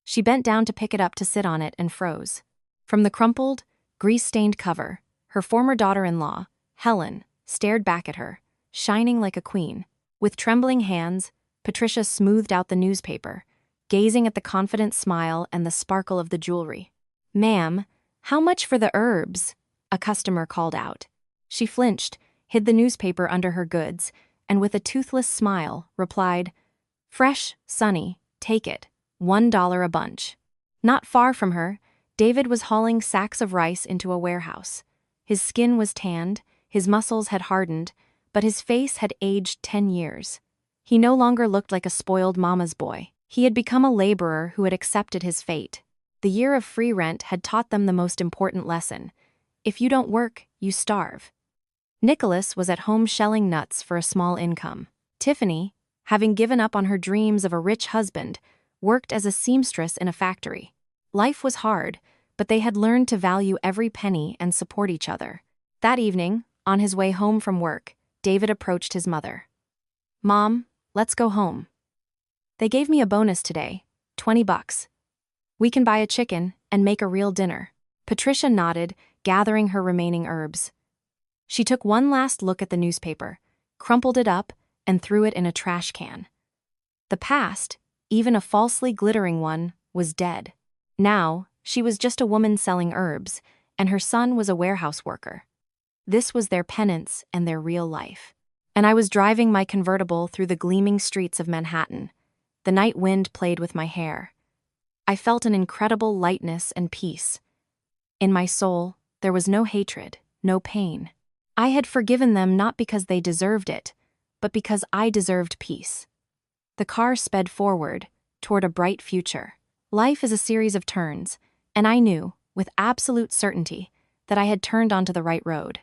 She bent down to pick it up to sit on it and froze. From the crumpled, grease-stained cover, her former daughter-in-law, Helen, stared back at her, shining like a queen. With trembling hands, Patricia smoothed out the newspaper, gazing at the confident smile and the sparkle of the jewelry. "Ma'am, how much for the herbs?" a customer called out. She flinched, hid the newspaper under her goods, and with a toothless smile, replied, "Fresh, sunny, take it, $1 a bunch." Not far from her, David was hauling sacks of rice into a warehouse. His skin was tanned, his muscles had hardened, but his face had aged 10 years. He no longer looked like a spoiled mama's boy. He had become a laborer who had accepted his fate. The year of free rent had taught them the most important lesson: if you don't work, you starve. Nicholas was at home shelling nuts for a small income. Tiffany, having given up on her dreams of a rich husband, worked as a seamstress in a factory. Life was hard, but they had learned to value every penny and support each other. That evening, on his way home from work, David approached his mother. "Mom, let's go home. They gave me a bonus today, $20. We can buy a chicken and make a real dinner." Patricia nodded, gathering her remaining herbs. She took one last look at the newspaper, crumpled it up, and threw it in a trash can. The past, even a falsely glittering one, was dead. Now, she was just a woman selling herbs, and her son was a warehouse worker. This was their penance and their real life. And I was driving my convertible through the gleaming streets of Manhattan. The night wind played with my hair. I felt an incredible lightness and peace. In my soul, there was no hatred, no pain. I had forgiven them not because they deserved it, but because I deserved peace. The car sped forward, toward a bright future. Life is a series of turns, and I knew, with absolute certainty, that I had turned onto the right road.